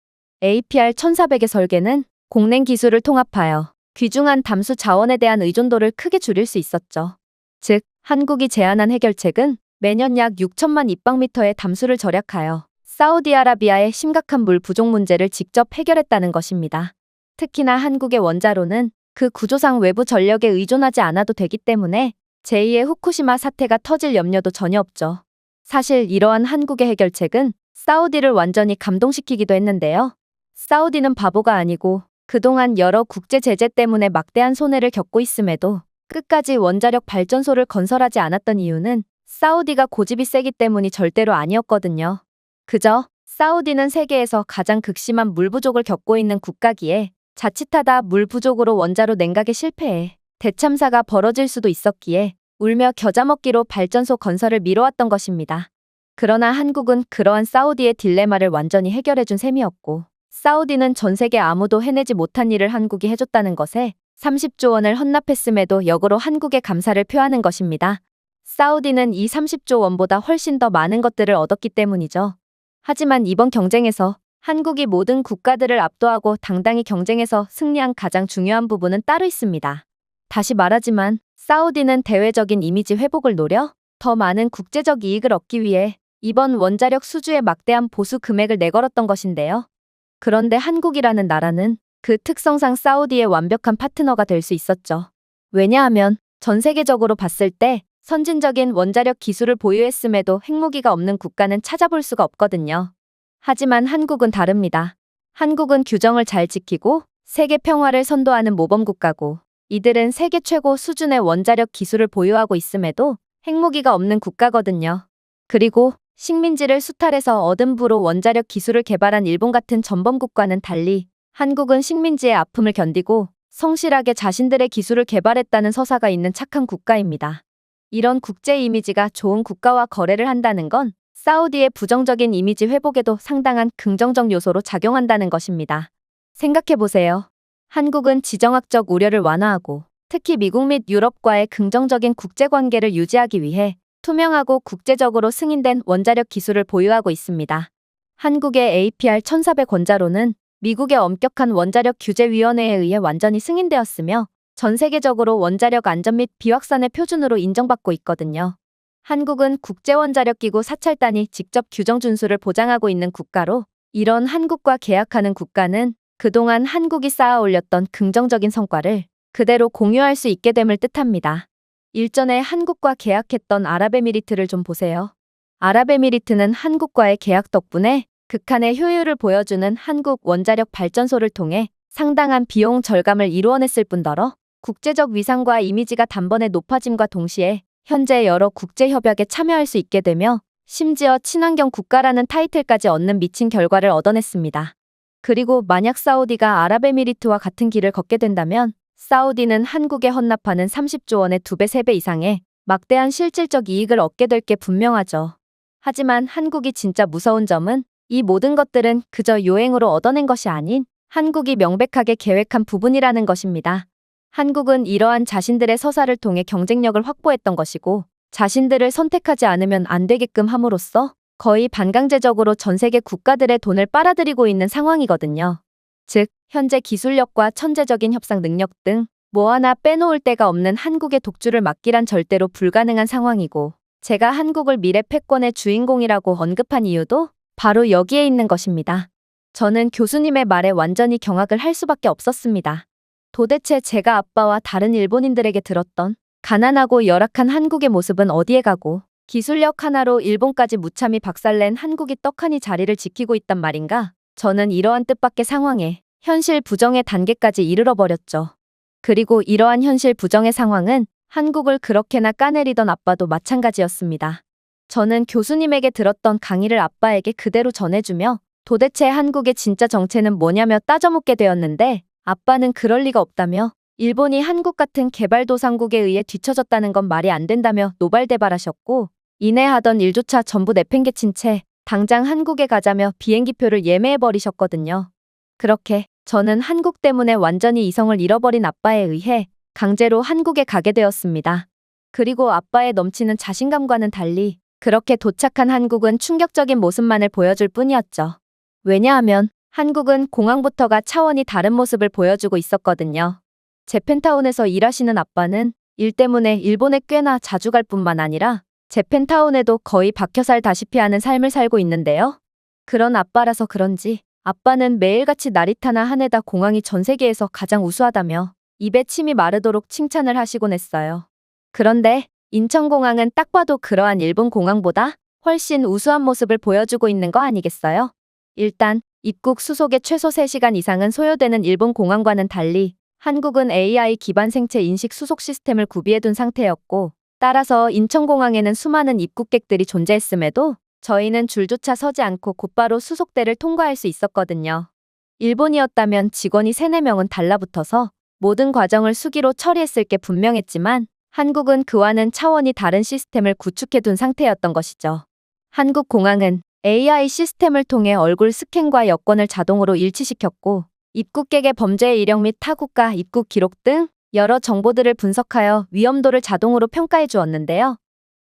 S1: APR-1400의 설계는 공냉 기술을 통합하여 귀중한 담수 자원에 대한 의존도를 크게 줄일 수 있었죠. 즉, 한국이 제안한 해결책은 매년 약 6천만 입방미터의 담수를 절약하여 사우디아라비아의 심각한 물 부족 문제를 직접 해결했다는 것입니다. 특히나 한국의 원자로는 그 구조상 외부 전력에 의존하지 않아도 되기 때문에 제2의 후쿠시마 사태가 터질 염려도 전혀 없죠. 사실 이러한 한국의 해결책은 사우디를 완전히 감동시키기도 했는데요. 사우디는 바보가 아니고 그동안 여러 국제 제재 때문에 막대한 손해를 겪고 있음에도 끝까지 원자력 발전소를 건설하지 않았던 이유는 사우디가 고집이 세기 때문이 절대로 아니었거든요. 그저 사우디는 세계에서 가장 극심한 물 부족을 겪고 있는 국가기에 자칫하다 물 부족으로 원자로 냉각에 실패해 대참사가 벌어질 수도 있었기에 울며 겨자 먹기로 발전소 건설을 미뤄왔던 것입니다. 그러나 한국은 그러한 사우디의 딜레마를 완전히 해결해준 셈이었고, 사우디는 전 세계 아무도 해내지 못한 일을 한국이 해줬다는 것에 30조 원을 헌납했음에도 역으로 한국의 감사를 표하는 것입니다. 사우디는 이 30조 원보다 훨씬 더 많은 것들을 얻었기 때문이죠. 하지만 이번 경쟁에서 한국이 모든 국가들을 압도하고 당당히 경쟁에서 승리한 가장 중요한 부분은 따로 있습니다. 다시 말하지만 사우디는 대외적인 이미지 회복을 노려 더 많은 국제적 이익을 얻기 위해 이번 원자력 수주에 막대한 보수 금액을 내걸었던 것인데요. 그런데 한국이라는 나라는 그 특성상 사우디의 완벽한 파트너가 될 수 있었죠. 왜냐하면 전 세계적으로 봤을 때 선진적인 원자력 기술을 보유했음에도 핵무기가 없는 국가는 찾아볼 수가 없거든요. 하지만 한국은 다릅니다. 한국은 규정을 잘 지키고 세계 평화를 선도하는 모범국가고, 이들은 세계 최고 수준의 원자력 기술을 보유하고 있음에도 핵무기가 없는 국가거든요. 그리고 식민지를 수탈해서 얻은 부로 원자력 기술을 개발한 일본 같은 전범국과는 달리 한국은 식민지의 아픔을 견디고 성실하게 자신들의 기술을 개발했다는 서사가 있는 착한 국가입니다. 이런 국제 이미지가 좋은 국가와 거래를 한다는 건 사우디의 부정적인 이미지 회복에도 상당한 긍정적 요소로 작용한다는 것입니다. 생각해보세요. 한국은 지정학적 우려를 완화하고 특히 미국 및 유럽과의 긍정적인 국제관계를 유지하기 위해 투명하고 국제적으로 승인된 원자력 기술을 보유하고 있습니다. 한국의 APR-1400 원자로는 미국의 엄격한 원자력 규제위원회에 의해 완전히 승인되었으며 전 세계적으로 원자력 안전 및 비확산의 표준으로 인정받고 있거든요. 한국은 국제원자력기구 사찰단이 직접 규정 준수를 보장하고 있는 국가로, 이런 한국과 계약하는 국가는 그동안 한국이 쌓아 올렸던 긍정적인 성과를 그대로 공유할 수 있게 됨을 뜻합니다. 일전에 한국과 계약했던 아랍에미리트를 좀 보세요. 아랍에미리트는 한국과의 계약 덕분에 극한의 효율을 보여주는 한국 원자력 발전소를 통해 상당한 비용 절감을 이루어냈을 뿐더러 국제적 위상과 이미지가 단번에 높아짐과 동시에 현재 여러 국제협약에 참여할 수 있게 되며 심지어 친환경 국가라는 타이틀까지 얻는 미친 결과를 얻어냈습니다. 그리고 만약 사우디가 아랍에미리트와 같은 길을 걷게 된다면 사우디는 한국에 헌납하는 30조 원의 2배, 3배 이상의 막대한 실질적 이익을 얻게 될 게 분명하죠. 하지만 한국이 진짜 무서운 점은 이 모든 것들은 그저 요행으로 얻어낸 것이 아닌 한국이 명백하게 계획한 부분이라는 것입니다. 한국은 이러한 자신들의 서사를 통해 경쟁력을 확보했던 것이고 자신들을 선택하지 않으면 안 되게끔 함으로써 거의 반강제적으로 전 세계 국가들의 돈을 빨아들이고 있는 상황이거든요. 즉, 현재 기술력과 천재적인 협상 능력 등 뭐 하나 빼놓을 데가 없는 한국의 독주를 막기란 절대로 불가능한 상황이고 제가 한국을 미래 패권의 주인공이라고 언급한 이유도 바로 여기에 있는 것입니다. 저는 교수님의 말에 완전히 경악을 할 수밖에 없었습니다. 도대체 제가 아빠와 다른 일본인들에게 들었던 가난하고 열악한 한국의 모습은 어디에 가고 기술력 하나로 일본까지 무참히 박살낸 한국이 떡하니 자리를 지키고 있단 말인가? 저는 이러한 뜻밖의 상황에 현실 부정의 단계까지 이르러 버렸죠. 그리고 이러한 현실 부정의 상황은 한국을 그렇게나 까내리던 아빠도 마찬가지였습니다. 저는 교수님에게 들었던 강의를 아빠에게 그대로 전해주며 도대체 한국의 진짜 정체는 뭐냐며 따져묻게 되었는데 아빠는 그럴 리가 없다며 일본이 한국 같은 개발도상국에 의해 뒤처졌다는 건 말이 안 된다며 노발대발하셨고 이내 하던 일조차 전부 내팽개친 채 당장 한국에 가자며 비행기표를 예매해버리셨거든요. 그렇게 저는 한국 때문에 완전히 이성을 잃어버린 아빠에 의해 강제로 한국에 가게 되었습니다. 그리고 아빠의 넘치는 자신감과는 달리 그렇게 도착한 한국은 충격적인 모습만을 보여줄 뿐이었죠. 왜냐하면 한국은 공항부터가 차원이 다른 모습을 보여주고 있었거든요. 재팬타운에서 일하시는 아빠는 일 때문에 일본에 꽤나 자주 갈 뿐만 아니라 재팬타운에도 거의 박혀 살다시피 하는 삶을 살고 있는데요. 그런 아빠라서 그런지 아빠는 매일같이 나리타나 하네다 공항이 전 세계에서 가장 우수하다며 입에 침이 마르도록 칭찬을 하시곤 했어요. 그런데 인천공항은 딱 봐도 그러한 일본 공항보다 훨씬 우수한 모습을 보여주고 있는 거 아니겠어요? 일단 입국 수속에 최소 3시간 이상은 소요되는 일본 공항과는 달리 한국은 AI 기반 생체 인식 수속 시스템을 구비해둔 상태였고 따라서 인천공항에는 수많은 입국객들이 존재했음에도 저희는 줄조차 서지 않고 곧바로 수속대를 통과할 수 있었거든요. 일본이었다면 직원이 3, 4명은 달라붙어서 모든 과정을 수기로 처리했을 게 분명했지만 한국은 그와는 차원이 다른 시스템을 구축해둔 상태였던 것이죠. 한국 공항은 AI 시스템을 통해 얼굴 스캔과 여권을 자동으로 일치시켰고 입국객의 범죄 이력 및 타국가 입국 기록 등 여러 정보들을 분석하여 위험도를 자동으로 평가해 주었는데요.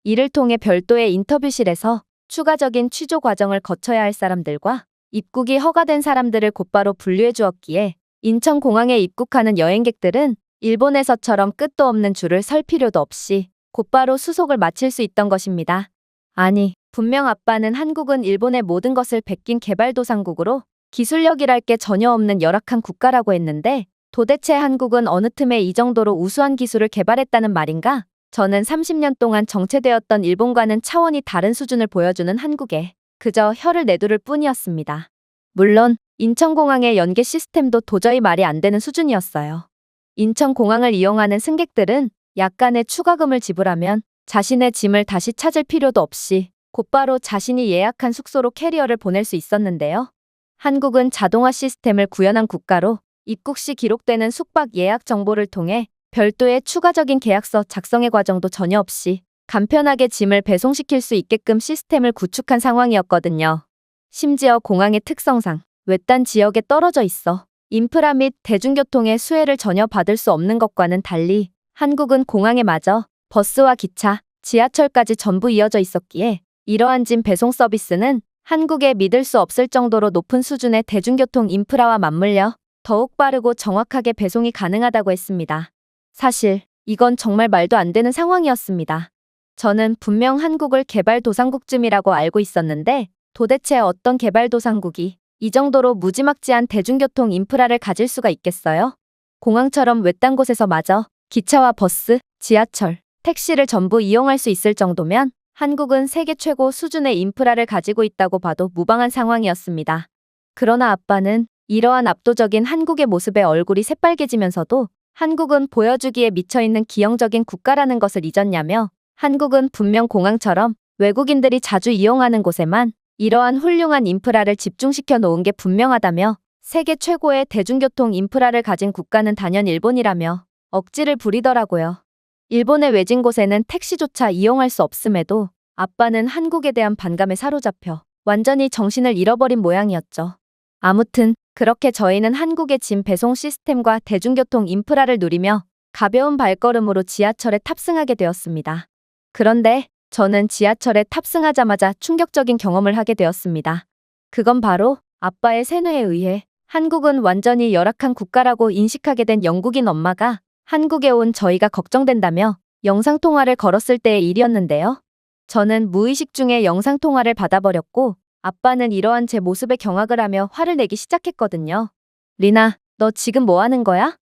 S1: 이를 통해 별도의 인터뷰실에서 추가적인 취조 과정을 거쳐야 할 사람들과 입국이 허가된 사람들을 곧바로 분류해 주었기에 인천공항에 입국하는 여행객들은 일본에서처럼 끝도 없는 줄을 설 필요도 없이 곧바로 수속을 마칠 수 있던 것입니다. 아니, 분명 아빠는 한국은 일본의 모든 것을 베낀 개발도상국으로 기술력이랄 게 전혀 없는 열악한 국가라고 했는데 도대체 한국은 어느 틈에 이 정도로 우수한 기술을 개발했다는 말인가? 저는 30년 동안 정체되었던 일본과는 차원이 다른 수준을 보여주는 한국에 그저 혀를 내두를 뿐이었습니다. 물론 인천공항의 연계 시스템도 도저히 말이 안 되는 수준이었어요. 인천공항을 이용하는 승객들은 약간의 추가금을 지불하면 자신의 짐을 다시 찾을 필요도 없이 곧바로 자신이 예약한 숙소로 캐리어를 보낼 수 있었는데요. 한국은 자동화 시스템을 구현한 국가로 입국 시 기록되는 숙박 예약 정보를 통해 별도의 추가적인 계약서 작성의 과정도 전혀 없이 간편하게 짐을 배송시킬 수 있게끔 시스템을 구축한 상황이었거든요. 심지어 공항의 특성상 외딴 지역에 떨어져 있어 인프라 및 대중교통의 수혜를 전혀 받을 수 없는 것과는 달리 한국은 공항에 마저 버스와 기차, 지하철까지 전부 이어져 있었기에 이러한 짐 배송 서비스는 한국에 믿을 수 없을 정도로 높은 수준의 대중교통 인프라와 맞물려 더욱 빠르고 정확하게 배송이 가능하다고 했습니다. 사실 이건 정말 말도 안 되는 상황이었습니다. 저는 분명 한국을 개발도상국쯤이라고 알고 있었는데 도대체 어떤 개발도상국이 이 정도로 무지막지한 대중교통 인프라를 가질 수가 있겠어요? 공항처럼 외딴 곳에서 마저 기차와 버스, 지하철, 택시를 전부 이용할 수 있을 정도면 한국은 세계 최고 수준의 인프라를 가지고 있다고 봐도 무방한 상황이었습니다. 그러나 아빠는 이러한 압도적인 한국의 모습에 얼굴이 새빨개지면서도 한국은 보여주기에 미쳐있는 기형적인 국가라는 것을 잊었냐며 한국은 분명 공항처럼 외국인들이 자주 이용하는 곳에만 이러한 훌륭한 인프라를 집중시켜 놓은 게 분명하다며 세계 최고의 대중교통 인프라를 가진 국가는 단연 일본이라며 억지를 부리더라고요. 일본의 외진 곳에는 택시조차 이용할 수 없음에도 아빠는 한국에 대한 반감에 사로잡혀 완전히 정신을 잃어버린 모양이었죠. 아무튼 그렇게 저희는 한국의 짐 배송 시스템과 대중교통 인프라를 누리며 가벼운 발걸음으로 지하철에 탑승하게 되었습니다. 그런데 저는 지하철에 탑승하자마자 충격적인 경험을 하게 되었습니다. 그건 바로 아빠의 세뇌에 의해 한국은 완전히 열악한 국가라고 인식하게 된 영국인 엄마가 한국에 온 저희가 걱정된다며 영상통화를 걸었을 때의 일이었는데요. 저는 무의식 중에 영상통화를 받아버렸고 아빠는 이러한 제 모습에 경악을 하며 화를 내기 시작했거든요. 리나, 너 지금 뭐 하는 거야?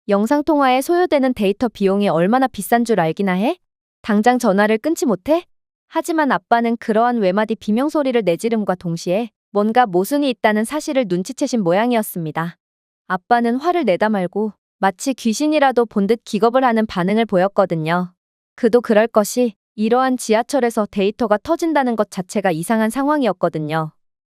S1: 영상통화에 소요되는 데이터 비용이 얼마나 비싼 줄 알기나 해? 당장 전화를 끊지 못해? 하지만 아빠는 그러한 외마디 비명소리를 내지름과 동시에 뭔가 모순이 있다는 사실을 눈치채신 모양이었습니다. 아빠는 화를 내다 말고 마치 귀신이라도 본 듯 기겁을 하는 반응을 보였거든요. 그도 그럴 것이 이러한 지하철에서 데이터가 터진다는 것 자체가 이상한 상황이었거든요.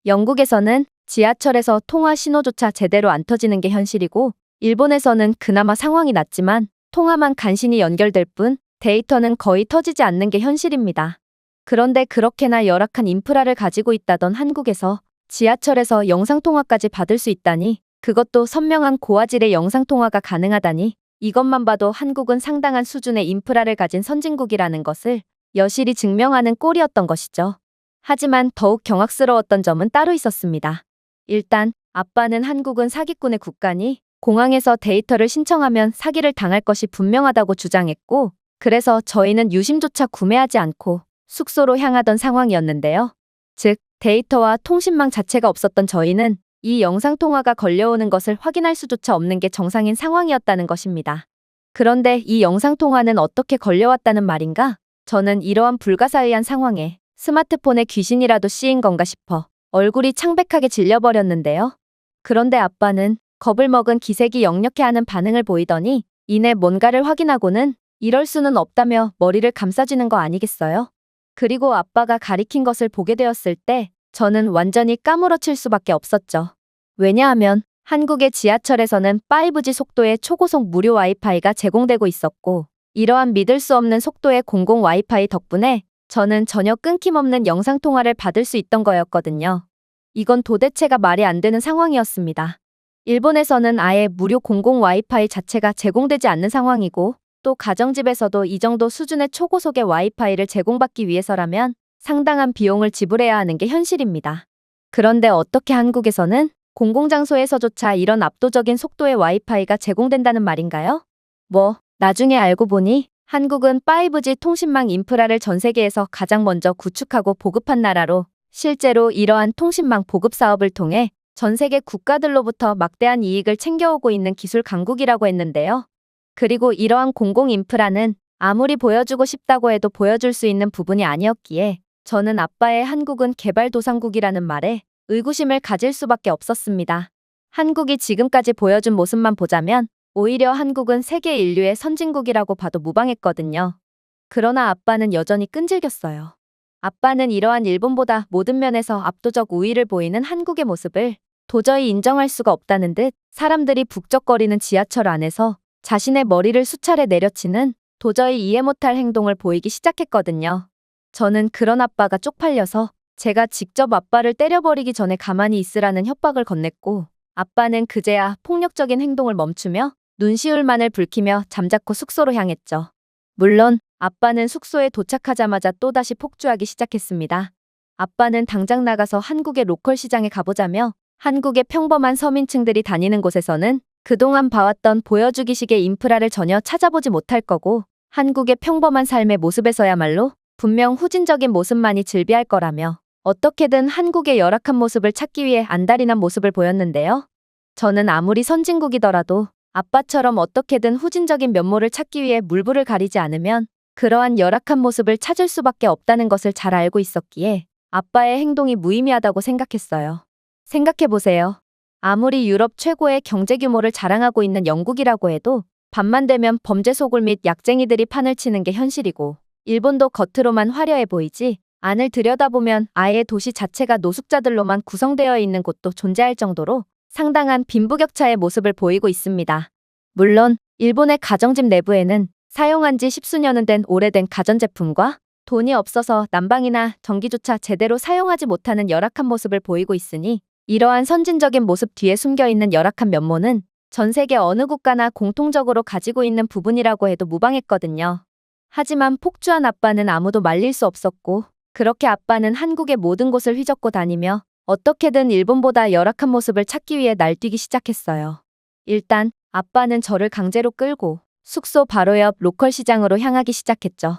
S1: 영국에서는 지하철에서 통화 신호조차 제대로 안 터지는 게 현실이고 일본에서는 그나마 상황이 낫지만 통화만 간신히 연결될 뿐 데이터는 거의 터지지 않는 게 현실입니다. 그런데 그렇게나 열악한 인프라를 가지고 있다던 한국에서 지하철에서 영상통화까지 받을 수 있다니, 그것도 선명한 고화질의 영상통화가 가능하다니, 이것만 봐도 한국은 상당한 수준의 인프라를 가진 선진국이라는 것을 여실히 증명하는 꼴이었던 것이죠. 하지만 더욱 경악스러웠던 점은 따로 있었습니다. 일단 아빠는 한국은 사기꾼의 국가니 공항에서 데이터를 신청하면 사기를 당할 것이 분명하다고 주장했고, 그래서 저희는 유심조차 구매하지 않고 숙소로 향하던 상황이었는데요. 즉, 데이터와 통신망 자체가 없었던 저희는 이 영상통화가 걸려오는 것을 확인할 수조차 없는 게 정상인 상황이었다는 것입니다. 그런데 이 영상통화는 어떻게 걸려왔다는 말인가? 저는 이러한 불가사의한 상황에 스마트폰에 귀신이라도 씌인 건가 싶어 얼굴이 창백하게 질려버렸는데요. 그런데 아빠는 겁을 먹은 기색이 역력해하는 반응을 보이더니 이내 뭔가를 확인하고는 이럴 수는 없다며 머리를 감싸쥐는 거 아니겠어요? 그리고 아빠가 가리킨 것을 보게 되었을 때 저는 완전히 까무러칠 수밖에 없었죠. 왜냐하면 한국의 지하철에서는 5G 속도의 초고속 무료 와이파이가 제공되고 있었고, 이러한 믿을 수 없는 속도의 공공 와이파이 덕분에 저는 전혀 끊김없는 영상통화를 받을 수 있던 거였거든요. 이건 도대체가 말이 안 되는 상황이었습니다. 일본에서는 아예 무료 공공 와이파이 자체가 제공되지 않는 상황이고, 또 가정집에서도 이 정도 수준의 초고속의 와이파이를 제공받기 위해서라면 상당한 비용을 지불해야 하는 게 현실입니다. 그런데 어떻게 한국에서는 공공장소에서조차 이런 압도적인 속도의 와이파이가 제공된다는 말인가요? 나중에 알고 보니 한국은 5G 통신망 인프라를 전 세계에서 가장 먼저 구축하고 보급한 나라로, 실제로 이러한 통신망 보급 사업을 통해 전 세계 국가들로부터 막대한 이익을 챙겨오고 있는 기술 강국이라고 했는데요. 그리고 이러한 공공 인프라는 아무리 보여주고 싶다고 해도 보여줄 수 있는 부분이 아니었기에 저는 아빠의 한국은 개발도상국이라는 말에 의구심을 가질 수밖에 없었습니다. 한국이 지금까지 보여준 모습만 보자면 오히려 한국은 세계 인류의 선진국이라고 봐도 무방했거든요. 그러나 아빠는 여전히 끈질겼어요. 아빠는 이러한 일본보다 모든 면에서 압도적 우위를 보이는 한국의 모습을 도저히 인정할 수가 없다는 듯 사람들이 북적거리는 지하철 안에서 자신의 머리를 수차례 내려치는 도저히 이해 못할 행동을 보이기 시작했거든요. 저는 그런 아빠가 쪽팔려서 제가 직접 아빠를 때려버리기 전에 가만히 있으라는 협박을 건넸고, 아빠는 그제야 폭력적인 행동을 멈추며 눈시울만을 붉히며 잠자코 숙소로 향했죠. 물론 아빠는 숙소에 도착하자마자 또다시 폭주하기 시작했습니다. 아빠는 당장 나가서 한국의 로컬 시장에 가보자며 한국의 평범한 서민층들이 다니는 곳에서는 그동안 봐왔던 보여주기식의 인프라를 전혀 찾아보지 못할 거고, 한국의 평범한 삶의 모습에서야말로 분명 후진적인 모습만이 즐비할 거라며 어떻게든 한국의 열악한 모습을 찾기 위해 안달이 난 모습을 보였는데요. 저는 아무리 선진국이더라도 아빠처럼 어떻게든 후진적인 면모를 찾기 위해 물불을 가리지 않으면 그러한 열악한 모습을 찾을 수밖에 없다는 것을 잘 알고 있었기에 아빠의 행동이 무의미하다고 생각했어요. 생각해보세요. 아무리 유럽 최고의 경제 규모를 자랑하고 있는 영국이라고 해도 밤만 되면 범죄 소굴 및 약쟁이들이 판을 치는 게 현실이고, 일본도 겉으로만 화려해 보이지 안을 들여다보면 아예 도시 자체가 노숙자들로만 구성되어 있는 곳도 존재할 정도로 상당한 빈부격차의 모습을 보이고 있습니다. 물론 일본의 가정집 내부에는 사용한 지 십수년은 된 오래된 가전제품과 돈이 없어서 난방이나 전기조차 제대로 사용하지 못하는 열악한 모습을 보이고 있으니, 이러한 선진적인 모습 뒤에 숨겨있는 열악한 면모는 전 세계 어느 국가나 공통적으로 가지고 있는 부분이라고 해도 무방했거든요. 하지만 폭주한 아빠는 아무도 말릴 수 없었고, 그렇게 아빠는 한국의 모든 곳을 휘젓고 다니며 어떻게든 일본보다 열악한 모습을 찾기 위해 날뛰기 시작했어요. 일단 아빠는 저를 강제로 끌고 숙소 바로 옆 로컬 시장으로 향하기 시작했죠.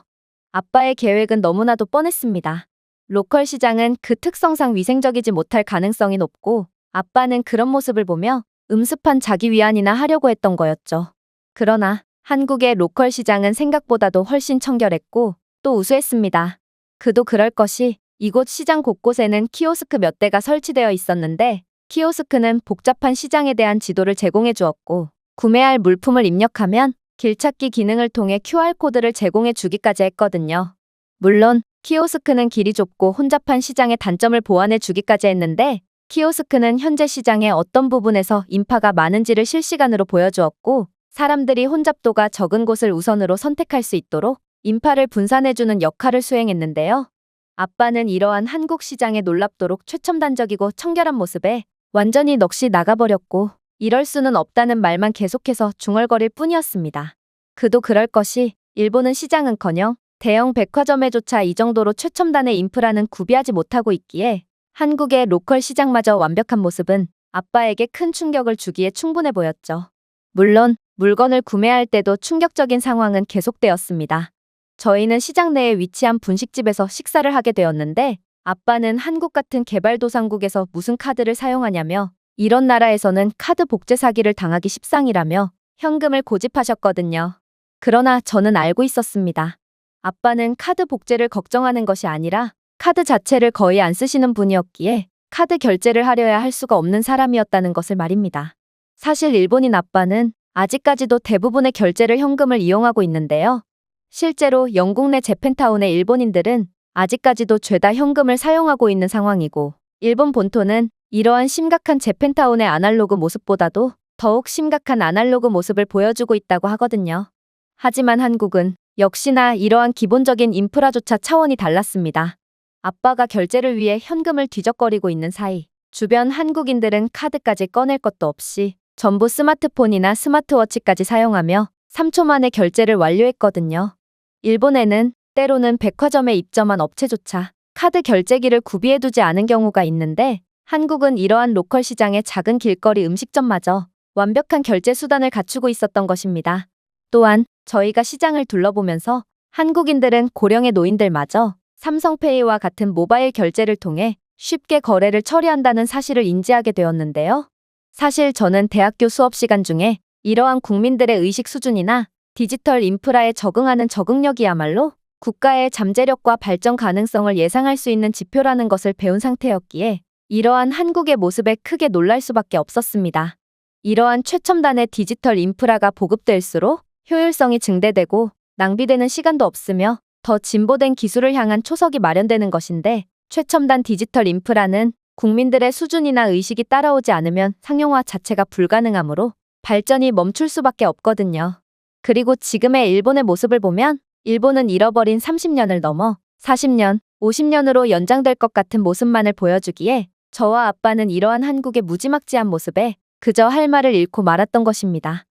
S1: 아빠의 계획은 너무나도 뻔했습니다. 로컬 시장은 그 특성상 위생적이지 못할 가능성이 높고, 아빠는 그런 모습을 보며 음습한 자기 위안이나 하려고 했던 거였죠. 그러나 한국의 로컬 시장은 생각보다도 훨씬 청결했고 또 우수했습니다. 그도 그럴 것이, 이곳 시장 곳곳에는 키오스크 몇 대가 설치되어 있었는데, 키오스크는 복잡한 시장에 대한 지도를 제공해 주었고, 구매할 물품을 입력하면 길찾기 기능을 통해 QR코드를 제공해 주기까지 했거든요. 물론 키오스크는 길이 좁고 혼잡한 시장의 단점을 보완해 주기까지 했는데, 키오스크는 현재 시장의 어떤 부분에서 인파가 많은지를 실시간으로 보여주었고, 사람들이 혼잡도가 적은 곳을 우선으로 선택할 수 있도록 인파를 분산해주는 역할을 수행했는데요. 아빠는 이러한 한국 시장의 놀랍도록 최첨단적이고 청결한 모습에 완전히 넋이 나가버렸고, 이럴 수는 없다는 말만 계속해서 중얼거릴 뿐이었습니다. 그도 그럴 것이, 일본은 시장은커녕 대형 백화점에조차 이 정도로 최첨단의 인프라는 구비하지 못하고 있기에 한국의 로컬 시장마저 완벽한 모습은 아빠에게 큰 충격을 주기에 충분해 보였죠. 물론 물건을 구매할 때도 충격적인 상황은 계속되었습니다. 저희는 시장 내에 위치한 분식집에서 식사를 하게 되었는데, 아빠는 한국 같은 개발도상국에서 무슨 카드를 사용하냐며, 이런 나라에서는 카드 복제 사기를 당하기 십상이라며 현금을 고집하셨거든요. 그러나 저는 알고 있었습니다. 아빠는 카드 복제를 걱정하는 것이 아니라 카드 자체를 거의 안 쓰시는 분이었기에 카드 결제를 하려야 할 수가 없는 사람이었다는 것을 말입니다. 사실 일본인 아빠는 아직까지도 대부분의 결제를 현금을 이용하고 있는데요. 실제로 영국 내 재팬타운의 일본인들은 아직까지도 죄다 현금을 사용하고 있는 상황이고, 일본 본토는 이러한 심각한 재팬타운의 아날로그 모습보다도 더욱 심각한 아날로그 모습을 보여주고 있다고 하거든요. 하지만 한국은 역시나 이러한 기본적인 인프라조차 차원이 달랐습니다. 아빠가 결제를 위해 현금을 뒤적거리고 있는 사이, 주변 한국인들은 카드까지 꺼낼 것도 없이 전부 스마트폰이나 스마트워치까지 사용하며 3초 만에 결제를 완료했거든요. 일본에는 때로는 백화점에 입점한 업체조차 카드 결제기를 구비해두지 않은 경우가 있는데, 한국은 이러한 로컬 시장의 작은 길거리 음식점마저 완벽한 결제 수단을 갖추고 있었던 것입니다. 또한 저희가 시장을 둘러보면서 한국인들은 고령의 노인들마저 삼성페이와 같은 모바일 결제를 통해 쉽게 거래를 처리한다는 사실을 인지하게 되었는데요. 사실 저는 대학교 수업 시간 중에 이러한 국민들의 의식 수준이나 디지털 인프라에 적응하는 적응력이야말로 국가의 잠재력과 발전 가능성을 예상할 수 있는 지표라는 것을 배운 상태였기에 이러한 한국의 모습에 크게 놀랄 수밖에 없었습니다. 이러한 최첨단의 디지털 인프라가 보급될수록 효율성이 증대되고 낭비되는 시간도 없으며 더 진보된 기술을 향한 초석이 마련되는 것인데, 최첨단 디지털 인프라는 국민들의 수준이나 의식이 따라오지 않으면 상용화 자체가 불가능하므로 발전이 멈출 수밖에 없거든요. 그리고 지금의 일본의 모습을 보면 일본은 잃어버린 30년을 넘어 40년, 50년으로 연장될 것 같은 모습만을 보여주기에 저와 아빠는 이러한 한국의 무지막지한 모습에 그저 할 말을 잃고 말았던 것입니다.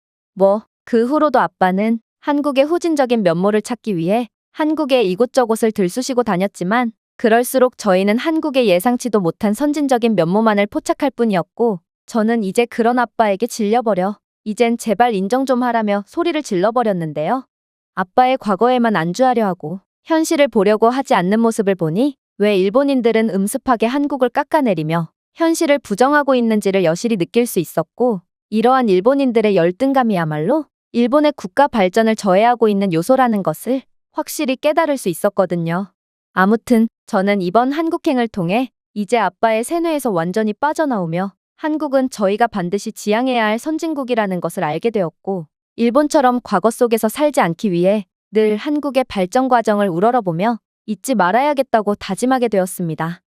S1: 그 후로도 아빠는 한국의 후진적인 면모를 찾기 위해 한국의 이곳저곳을 들쑤시고 다녔지만, 그럴수록 저희는 한국의 예상치도 못한 선진적인 면모만을 포착할 뿐이었고, 저는 이제 그런 아빠에게 질려버려 이젠 제발 인정 좀 하라며 소리를 질러버렸는데요. 아빠의 과거에만 안주하려 하고 현실을 보려고 하지 않는 모습을 보니 왜 일본인들은 음습하게 한국을 깎아내리며 현실을 부정하고 있는지를 여실히 느낄 수 있었고, 이러한 일본인들의 열등감이야말로 일본의 국가 발전을 저해하고 있는 요소라는 것을 확실히 깨달을 수 있었거든요. 아무튼 저는 이번 한국행을 통해 이제 아빠의 세뇌에서 완전히 빠져나오며 한국은 저희가 반드시 지향해야 할 선진국이라는 것을 알게 되었고, 일본처럼 과거 속에서 살지 않기 위해 늘 한국의 발전 과정을 우러러보며 잊지 말아야겠다고 다짐하게 되었습니다.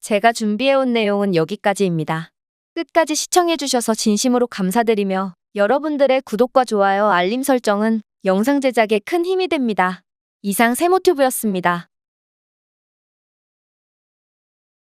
S1: 제가 준비해온 내용은 여기까지입니다. 끝까지 시청해주셔서 진심으로 감사드리며 여러분들의 구독과 좋아요, 알림 설정은 영상 제작에 큰 힘이 됩니다. 이상 세모튜브였습니다.